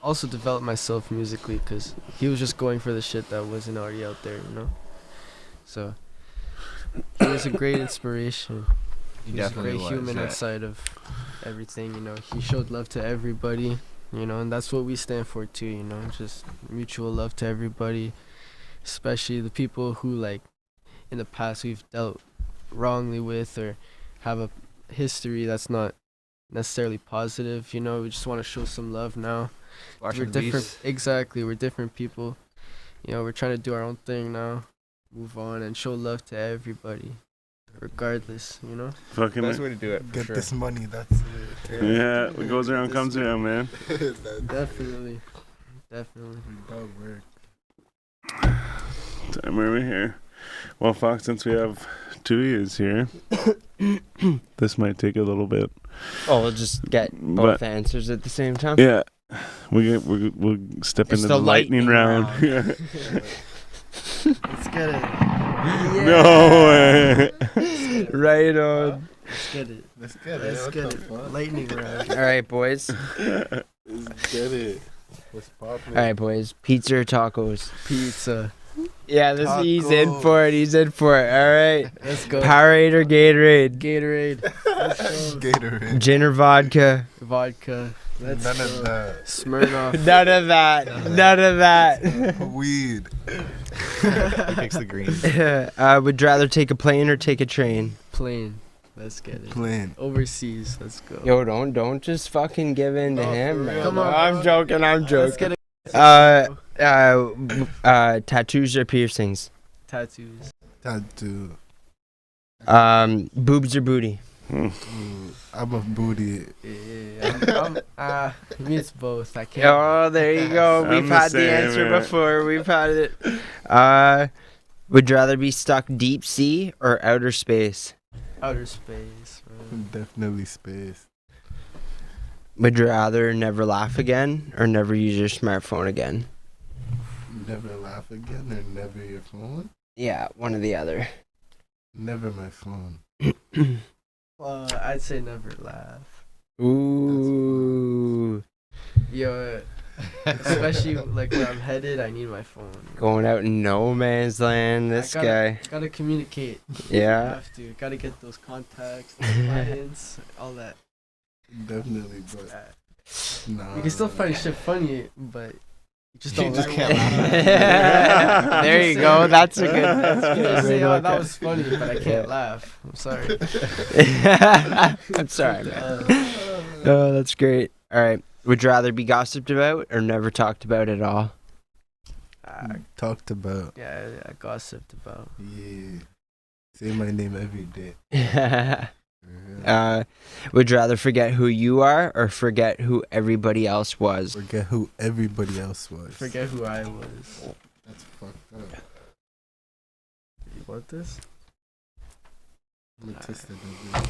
S4: also develop myself musically because he was just going for the shit that wasn't already out there, you know. So he was a great inspiration. He was a great human outside of everything, you know. He showed love to everybody, you know, and that's what we stand for too, you know, just mutual love to everybody, especially the people who like in the past we've dealt wrongly with or have a history that's not necessarily positive, you know. We just want to show some love now. We're different. Exactly, we're different people, you know. We're trying to do our own thing now, move on and show love to everybody regardless, you know.
S1: Fucking
S2: Best way to do it. For
S5: Get
S2: sure.
S5: this money. That's it.
S1: yeah, what goes around comes around, man.
S4: Definitely.
S5: That work.
S1: Time over here. Well, Fox, since we have two years here, this might take a little bit.
S3: Oh, we'll just get both answers at the same time.
S1: Yeah, we'll step
S3: It's
S1: into
S3: the
S1: the lightning round.
S4: Let's get it.
S1: No way.
S3: Right on.
S4: Let's get it.
S5: Let's get it.
S4: Let's
S5: What
S4: get
S5: the
S4: it.
S5: fuck?
S4: Lightning round.
S3: All right, boys.
S5: Let's get it. What's poppin'?
S3: All right, boys. Pizza or tacos?
S4: Pizza.
S3: Yeah, he's in for it. He's in for it. All right.
S4: Let's go.
S3: Powerade or Gatorade?
S4: Gatorade. Let's go.
S5: Gatorade.
S3: Gin or vodka?
S4: Vodka. Let's
S5: None
S4: go.
S5: of that.
S4: Smirnoff.
S3: None of that. None of that.
S5: Weed.
S2: He picks the green.
S3: Would rather take a plane or take a train?
S4: Plane. Let's get it.
S5: Plane.
S4: Overseas. Let's go.
S3: Yo, don't just fucking give in to
S4: Oh,
S3: him,
S4: for
S3: man.
S4: real? Come on,
S3: I'm
S4: bro.
S3: joking.
S4: Let's get it.
S3: Tattoos or piercings?
S4: Tattoos.
S5: Tattoo.
S3: Boobs or booty?
S5: Ooh, I'm a booty.
S4: Yeah. Me it's both. I can't.
S3: Oh, there you go.
S1: I'm
S3: We've
S1: the
S3: had the
S1: same,
S3: answer
S1: man.
S3: before. We've had it. Would you rather be stuck deep sea or outer space?
S4: Outer space. Man.
S5: Definitely space.
S3: Would you rather never laugh again or never use your smartphone again?
S5: Never laugh again or never your phone?
S3: Yeah, one or the other.
S5: Never my phone.
S4: I'd say never laugh.
S3: Ooh.
S4: Yo, especially like where I'm headed, I need my phone.
S3: Going out in no man's land, this guy.
S4: Gotta communicate.
S3: Yeah.
S4: Have to. Gotta get those contacts, the clients, all that.
S5: Definitely, but nah.
S4: You can still find shit funny, but You just
S2: You
S4: don't
S2: just
S4: like
S2: can't
S4: it.
S2: laugh.
S3: There you go. That's a good. That's a
S4: I
S3: good way
S4: say,
S3: to
S4: oh,
S3: look
S4: that
S3: at
S4: was funny, but I can't laugh. I'm sorry.
S3: it. I'm sorry, man. Oh, that's great. All right. Would you rather be gossiped about or never talked about at all?
S5: Talked about.
S4: Yeah, I gossiped about.
S5: Yeah. Say my name every day.
S3: Would you rather forget who you are or forget who everybody else was?
S5: Forget who everybody else was.
S4: Forget who I was.
S5: That's fucked up.
S4: You want this?
S5: I'm gonna twist it every-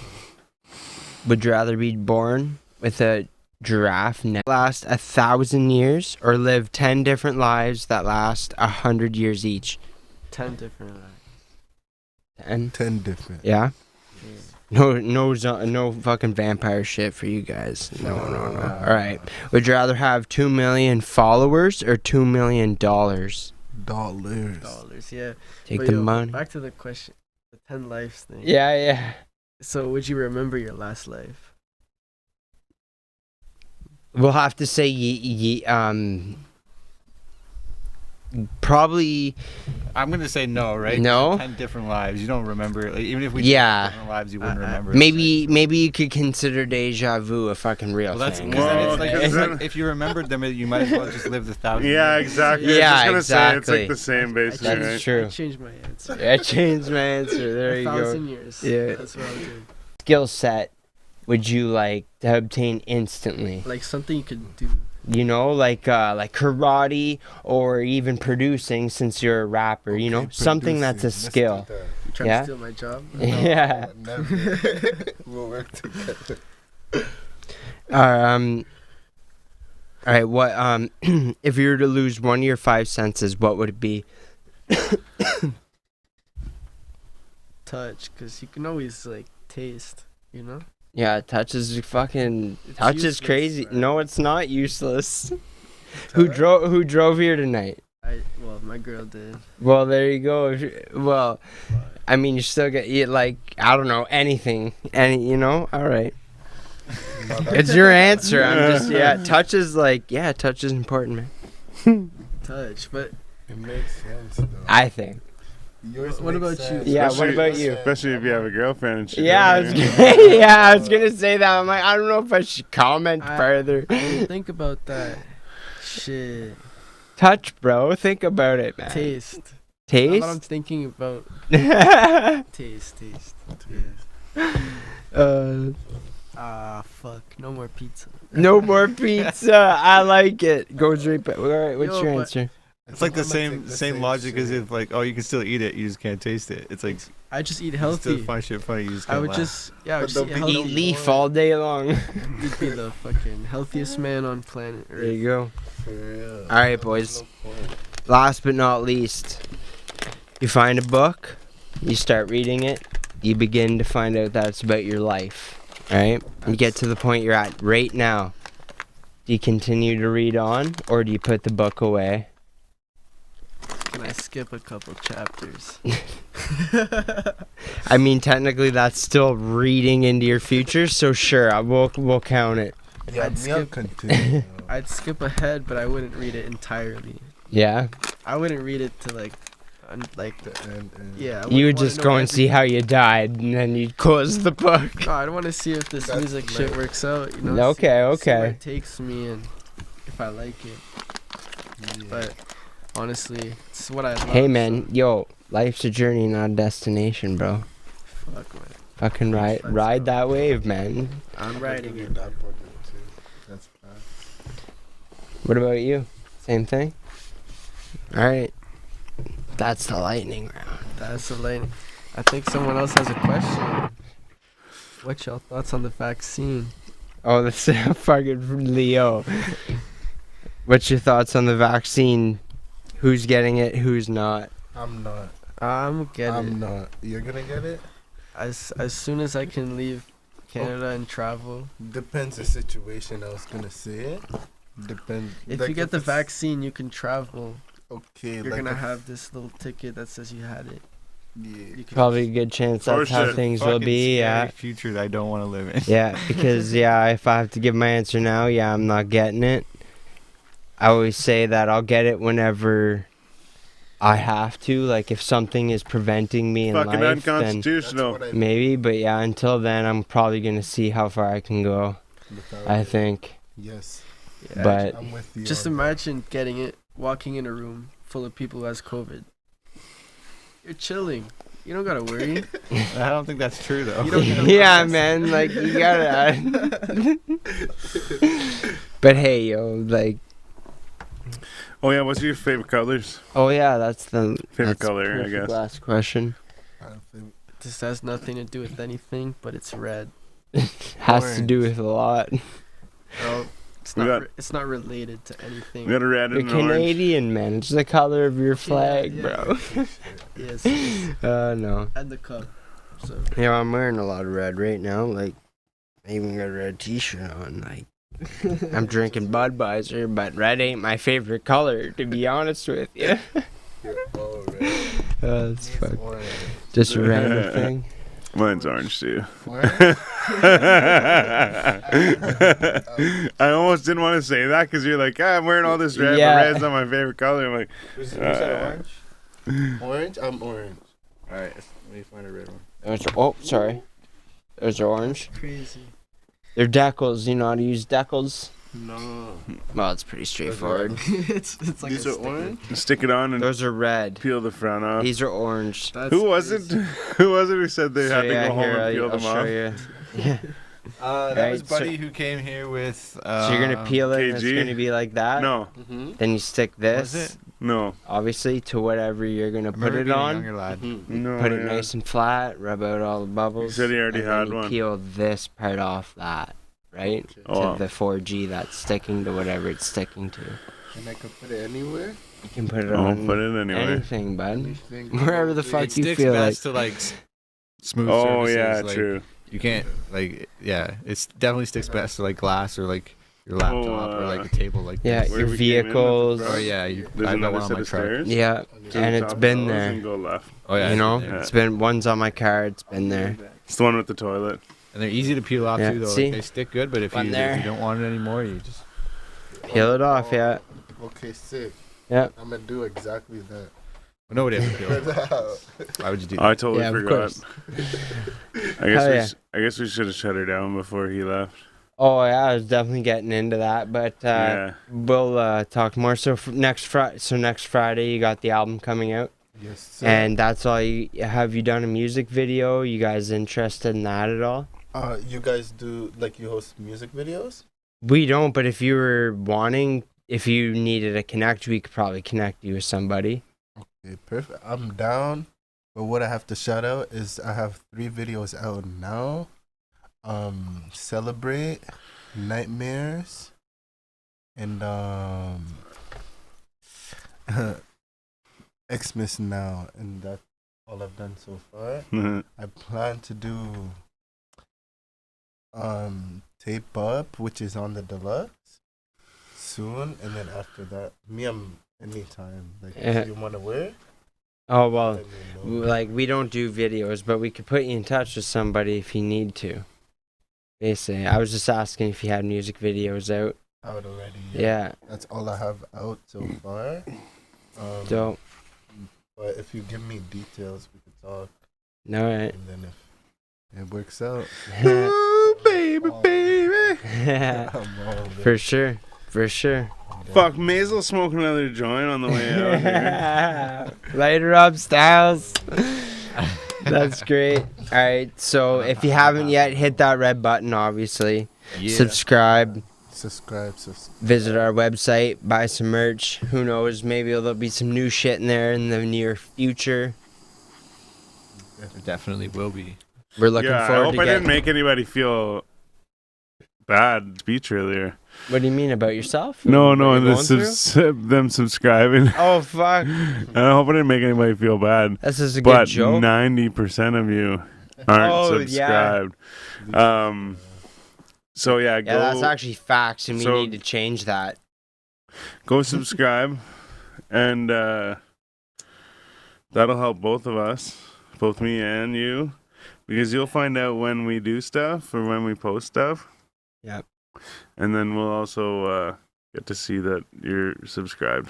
S3: Would you rather be born with a giraffe neck last 1,000 years or live 10 different lives that last 100 years each?
S4: 10 different lives.
S3: 10?
S5: 10 different.
S3: Yeah? No fucking vampire shit for you guys. No. All right. Would you rather have 2 million followers or $2 million?
S5: Dollars.
S4: Dollars, yeah.
S3: Take
S4: But
S3: the
S4: yo,
S3: money.
S4: Back to the question. The 10 lives thing.
S3: Yeah.
S4: So would you remember your last life?
S3: We'll have to say probably
S2: I'm gonna say no, right?
S3: No?
S2: 10 different lives. You don't remember. Like, even if we
S3: Yeah.
S2: did different lives, you wouldn't remember.
S3: maybe you could consider deja vu a fucking real
S2: Well, that's
S3: thing.
S2: because then
S1: Well,
S2: it's
S1: then-
S2: like if you remembered them, you might as well just live the 1,000.
S1: Yeah,
S2: years.
S1: exactly.
S3: Yeah,
S1: I was just gonna say it's
S3: exactly.
S1: like the same basically.
S3: That's
S1: right?
S3: true.
S4: I changed my answer.
S3: I changed my answer. There you go.
S4: 1,000 years.
S3: Yeah.
S4: That's what I'll do.
S3: Skill set would you like to obtain instantly?
S4: Like something you could do.
S3: You know, like karate or even producing, since you're a rapper. You know,
S5: Okay,
S3: something that's a
S5: producing.
S3: skill.
S5: Let's
S4: You trying
S3: Yeah?
S4: to steal my job?
S3: Yeah.
S5: Never. We'll work together.
S3: All right. What if you were to lose one of your 5 senses, what would it be?
S4: Touch, because you can always like taste, you know?
S3: Yeah, touch is fucking.
S4: It's
S3: Touch is
S4: useless,
S3: crazy.
S4: man.
S3: No, it's not useless. Who drove here tonight?
S4: Well, my girl did.
S3: Well, there you go. Well, I mean, you still get like I don't know anything, you know. All right, it's your answer. I'm just touch is like touch is important, man.
S4: Touch, but
S5: It makes sense, though.
S3: I think.
S5: Yours
S4: What
S5: makes
S4: about you?
S5: sense.
S3: Yeah, what about you?
S1: Especially if you have a girlfriend and shit.
S3: Yeah, I
S1: right?
S3: was gonna say that. I'm like, I don't know if I should comment further.
S4: I didn't think about that. Shit.
S3: Touch, bro. Think about it, man.
S4: Taste. Now
S3: Taste.
S4: that I'm thinking about taste. Fuck. No more pizza.
S3: No more pizza. I like it. Goes right back. All right, what's
S4: Yo,
S3: your
S4: but-
S3: answer?
S2: It's like the
S5: I'm gonna take
S2: same logic as
S5: shit.
S2: if like, oh, you can still eat it, you just can't taste it. It's like
S4: I just eat
S2: you
S4: healthy.
S2: still find shit funny, you just
S4: I
S2: can't
S4: would
S2: laugh.
S4: just, I would
S5: But
S4: just
S5: there'll
S4: eat
S5: be
S4: healthy.
S3: Eat leaf all day long.
S4: You'd be the fucking healthiest man on planet
S3: There
S4: Earth.
S3: you go.
S5: For real.
S3: All right, boys. Last but not least, you find a book, you start reading it, you begin to find out that it's about your life. All right? You get to the point you're at right now. Do you continue to read on, or do you put the book away?
S4: Can I skip a couple chapters?
S3: I mean, technically, that's still reading into your future, so sure, we'll count it.
S5: Yeah,
S4: I'd
S5: me, I'll
S4: skip-
S5: continue.
S4: I'd skip ahead, but I wouldn't read it entirely.
S3: Yeah?
S4: I wouldn't read it to like
S5: The end,
S4: yeah. I
S3: You would
S4: wouldn't
S3: just
S4: wanna
S3: go
S4: know
S3: and see how you died, and then you'd close the book.
S4: No, I want to see if this
S5: That's
S4: music
S5: lit.
S4: shit works out. You know.
S3: Okay,
S4: See where
S3: okay.
S4: it takes me and if I like it. But honestly, it's what I love.
S3: Hey, man, yo, life's a journey, not a destination, bro.
S4: So fuck man.
S3: Fucking
S4: Let's
S3: ride
S4: go.
S3: that wave, man.
S4: I'm writing it.
S5: That part too. That's bad.
S3: What about you? Same thing? Alright. That's the lightning round.
S4: That's the lane. I think someone else has a question. What's your thoughts on the vaccine?
S3: Oh, that's fucking Leo. What's your thoughts on the vaccine? Who's getting it? Who's not?
S5: I'm not.
S4: I'm getting
S5: I'm not. You're gonna get it?
S4: as soon as I can leave Canada and travel.
S5: Depends the situation. I was gonna say it. Depends.
S4: If
S5: like,
S4: you get the
S5: it's-
S4: vaccine, you can travel.
S5: okay,
S4: You're
S5: like
S4: gonna
S5: if-
S4: have this little ticket that says you had it.
S5: Yeah.
S4: You can
S3: Probably a good chance that's how
S1: Horseshit.
S3: things will
S2: Fucking
S3: be, yeah.
S2: scary future that I don't want to live in.
S3: Yeah, because, if I have to give my answer now, I'm not getting it. I always say that I'll get it whenever I have to. Like if something is preventing me in
S1: Fucking
S3: life, then
S1: unconstitutional.
S3: maybe. But yeah, until then, I'm probably gonna see how far I can go. I think.
S5: Yes.
S4: Yeah,
S3: But
S5: I'm with you.
S4: just
S5: on
S4: imagine getting it, walking in a room full of people who has COVID. You're chilling. You don't gotta worry.
S2: I don't think that's true though.
S4: You don't get a
S3: yeah,
S4: virus.
S3: man, like you gotta. But hey, yo, like,
S1: Oh yeah, what's your favorite colors?
S3: oh yeah, that's the
S1: Favorite
S3: that's
S1: color, I
S3: perfect
S1: guess.
S3: Last question
S5: that. I think
S4: This has nothing to do with anything, but it's red.
S3: has to do with a lot.
S4: No, it's
S1: We
S4: not.
S1: got-
S4: It's not related to anything.
S1: We got a red
S3: You're
S1: and an orange.
S3: Canadian, man. It's the color of your flag,
S4: yeah.
S3: bro.
S4: Yes.
S3: No.
S4: And the cup. So
S3: Yeah, I'm wearing a lot of red right now. Like, I even got a red T-shirt on. Like, I'm drinking Budweiser, but red ain't my favorite color, to be honest with you.
S5: you're all red.
S3: That's
S5: It's
S3: fuck.
S5: orange.
S3: Just a random thing.
S1: Mine's orange too.
S5: Orange?
S1: I almost didn't want to say that because you're like, I'm wearing all this red,
S3: Yeah.
S1: but red's not my favorite color. I'm like,
S5: Who's
S1: Uh,
S5: said orange? Orange? I'm orange.
S2: Alright, let me find a red one.
S3: Oh, sorry. Those are orange.
S4: crazy.
S3: They're decals. You know how to use decals?
S5: No.
S3: Well, it's pretty straightforward.
S4: it's like
S5: These
S4: a
S5: are
S4: sticker.
S5: orange?
S1: stick it on and
S3: Those are red.
S1: peel the front off.
S3: These are orange.
S4: That's
S1: Who was it?
S4: crazy.
S1: Who was it who said they
S3: So
S1: had to
S3: yeah,
S1: go home
S3: here,
S1: and peel
S3: I'll
S1: them
S3: show
S1: off?
S3: you. Yeah.
S2: That was
S3: Right, so-
S2: Buddy who came here with.
S3: So you're gonna peel it, and it's
S1: KG?
S3: gonna be like that.
S1: No,
S5: Mm-hmm.
S3: Then you stick
S2: Was
S3: this,
S2: it?
S1: no,
S3: obviously, to whatever you're gonna
S2: I
S3: put
S2: remember
S3: it
S2: being a
S3: on.
S2: younger lad.
S1: no.
S3: Put it
S1: yeah.
S3: nice and flat. Rub out all the
S1: He
S3: bubbles.
S1: said he already
S3: and
S1: had
S3: then you
S1: one.
S3: peel this part off that, right?
S1: Oh.
S3: To the 4G that's sticking to whatever it's sticking to.
S5: And I can put it anywhere?
S3: You can put it
S1: Oh,
S3: on
S1: put it anywhere.
S3: anything, bud.
S5: Anything.
S3: Wherever the fuck
S2: It
S3: you
S2: sticks
S3: feel like.
S2: best to like smooth
S1: Oh
S2: surfaces.
S1: yeah,
S2: like,
S1: true.
S2: You can't like it definitely sticks best to like glass or like your laptop or like a table like
S3: Yeah,
S2: this.
S1: Where
S3: your
S1: we came in with the
S3: vehicles.
S1: front.
S2: Oh yeah,
S1: There's
S2: I got
S1: another
S2: one on
S1: set
S2: my
S1: of
S2: truck.
S1: stairs.
S3: Yeah,
S1: To
S3: and
S1: the
S3: it's
S1: top
S3: been
S1: of those
S3: there.
S1: And go left.
S2: Oh yeah,
S3: You know,
S1: Yeah.
S3: it's been one's on my car. It's been there.
S1: It's the one with the toilet.
S2: and they're easy to peel off
S3: Yeah,
S2: too though.
S3: see?
S2: Like, they stick good, but if
S3: One
S2: you
S3: there.
S2: don't want it anymore, you just
S3: Peel it off, yeah.
S5: Okay, sick.
S3: Yeah.
S5: I'm gonna do exactly that.
S2: nobody has to peel it. Why would you do that?
S1: I totally
S3: Yeah, of
S1: forgot.
S3: course. Hell yeah.
S1: I guess we should have shut her down before he left.
S3: Oh yeah, I was definitely getting into that, but
S1: Yeah.
S3: we'll talk more. So next Friday, you got the album coming out,
S5: Yes, sir.
S3: and that's all. Have you done a music video? You guys interested in that at all?
S5: You guys do, like, you host music videos?
S3: We don't, but if you were wanting, if you needed a connect, we could probably connect you with somebody.
S5: Okay, perfect. I'm down. But what I have to shout out is I have 3 videos out now. Celebrate, Nightmares, and Xmas now, and that's all I've done so far. I plan to do Tape Up, which is on the deluxe soon, and then after that, I'm anytime. Like
S3: Yeah.
S5: if you want to wear,
S3: Oh well,
S5: let me know.
S3: like we don't do videos, but we could put you in touch with somebody if you need to. Basically, I was just asking if you had music videos out.
S5: Out already.
S3: Yeah,
S5: That's all I have out so far.
S3: dope.
S5: But if you give me details, we could talk,
S3: All right.
S5: and then if it works out,
S1: Ooh, baby, baby.
S5: I'm all in.
S3: For sure. For sure.
S1: Fuck, may as well smoke another joint on the way out here.
S3: Later up, Styles. That's great. All right. So if you haven't yet, hit that red button, obviously.
S2: Yeah.
S3: Subscribe.
S5: Subscribe.
S3: Visit our website. Buy some merch. Who knows? Maybe there'll be some new shit in there in the near future.
S2: It definitely will be.
S3: We're looking
S1: Yeah, I
S3: forward
S1: hope
S3: to
S1: I didn't
S3: getting...
S1: make anybody feel bad speech earlier.
S3: What do you mean about yourself?
S1: No,
S3: What
S1: no,
S3: you're
S1: and
S3: going through?
S1: them subscribing.
S3: Oh, fuck.
S1: And I hope I didn't make anybody feel bad.
S3: This is a good
S1: But
S3: joke.
S1: 90% of you aren't
S3: Oh, yeah.
S1: subscribed. So yeah,
S3: Yeah, that's actually facts, and we
S1: So-
S3: need to change that.
S1: go subscribe, and that'll help both of us, both me and you, because you'll find out when we do stuff or when we post stuff.
S3: Yep.
S1: And then we'll also get to see that you're subscribed.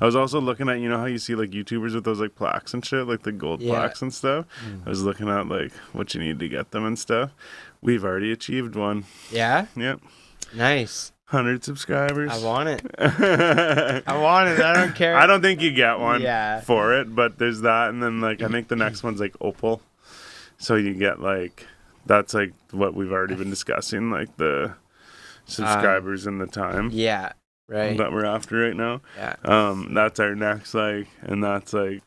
S1: I was also looking at, you know how you see like YouTubers with those like plaques and shit, like the gold plaques and stuff. I was looking at like what you need to get them and stuff. We've already achieved one.
S3: Yeah?
S1: Yep.
S3: Nice.
S1: 100 subscribers.
S3: I want it. I want it. I don't care.
S1: I don't think you get one
S3: Yeah.
S1: for it, but there's that. And then like I think the next one's like Opal. So you get like, that's like what we've already been discussing, like the subscribers and the time.
S3: Yeah. Right.
S1: That we're after right now.
S3: Yeah.
S1: That's our next like, and that's like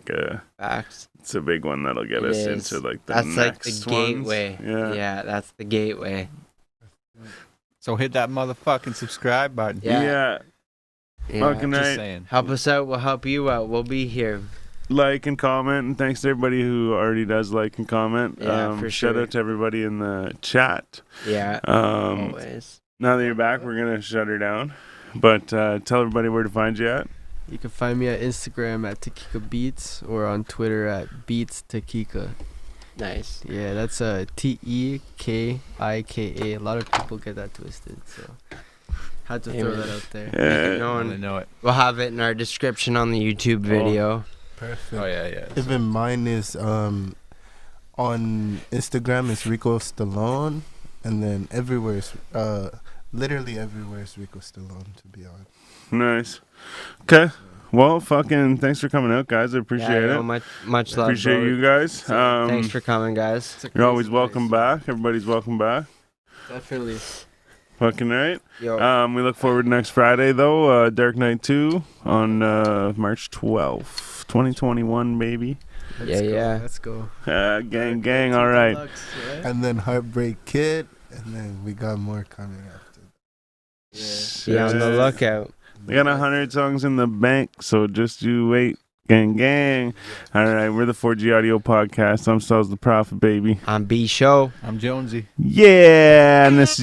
S1: a
S3: Facts.
S1: it's a big one that'll get
S3: It
S1: us
S3: is.
S1: into like the
S3: That's like
S1: next
S3: the
S1: ones.
S3: gateway.
S1: Yeah.
S3: Yeah, that's the gateway.
S2: So hit that motherfucking subscribe button.
S3: Yeah.
S1: Yeah. Fucking
S2: Just
S1: right.
S2: saying.
S3: Help us out. We'll help you out. We'll be here.
S1: Like and comment, and thanks to everybody who already does like and comment.
S3: Yeah, for
S1: Shout
S3: sure.
S1: out to everybody in the chat.
S3: Yeah.
S1: Um,
S3: Always.
S1: now that you're back, we're gonna shut her down. But tell everybody where to find you at.
S4: You can find me at Instagram at Tekika Beats or on Twitter at Beats Tekika.
S3: Nice.
S4: Yeah, that's Tekika. A lot of people get that twisted, so had to throw
S3: Amen.
S4: that out there.
S1: Yeah.
S3: No
S2: I
S3: one-
S2: know it.
S3: We'll have it in our description on the YouTube video.
S5: Perfect.
S2: Oh yeah.
S5: Even mine is on Instagram is Rico Stallone, and then everywhere is literally everywhere is Rico Stallone, to be honest.
S1: Nice. Okay. Well, fucking thanks for coming out, guys. I appreciate it.
S3: Much love.
S1: Appreciate
S3: bro.
S1: you guys.
S3: Thanks for coming, guys.
S4: It's a
S1: You're always
S4: crazy
S1: welcome
S4: place.
S1: back. Everybody's welcome back.
S4: Definitely.
S1: Fucking right.
S3: Yo.
S1: We look forward to next Friday though. Dark Knight 2 on March 12th, 2021, baby.
S4: Let's go.
S1: Gang. All right.
S4: Deluxe, yeah?
S5: And then Heartbreak Kid, and then we got more coming after.
S3: Be on the lookout.
S1: We got 100 songs in the bank, so just you wait. Gang. All right, we're the 4G Audio Podcast. I'm Stylez the Prophet, baby.
S3: I'm B Show.
S2: I'm Jonesy.
S1: Yeah, and this is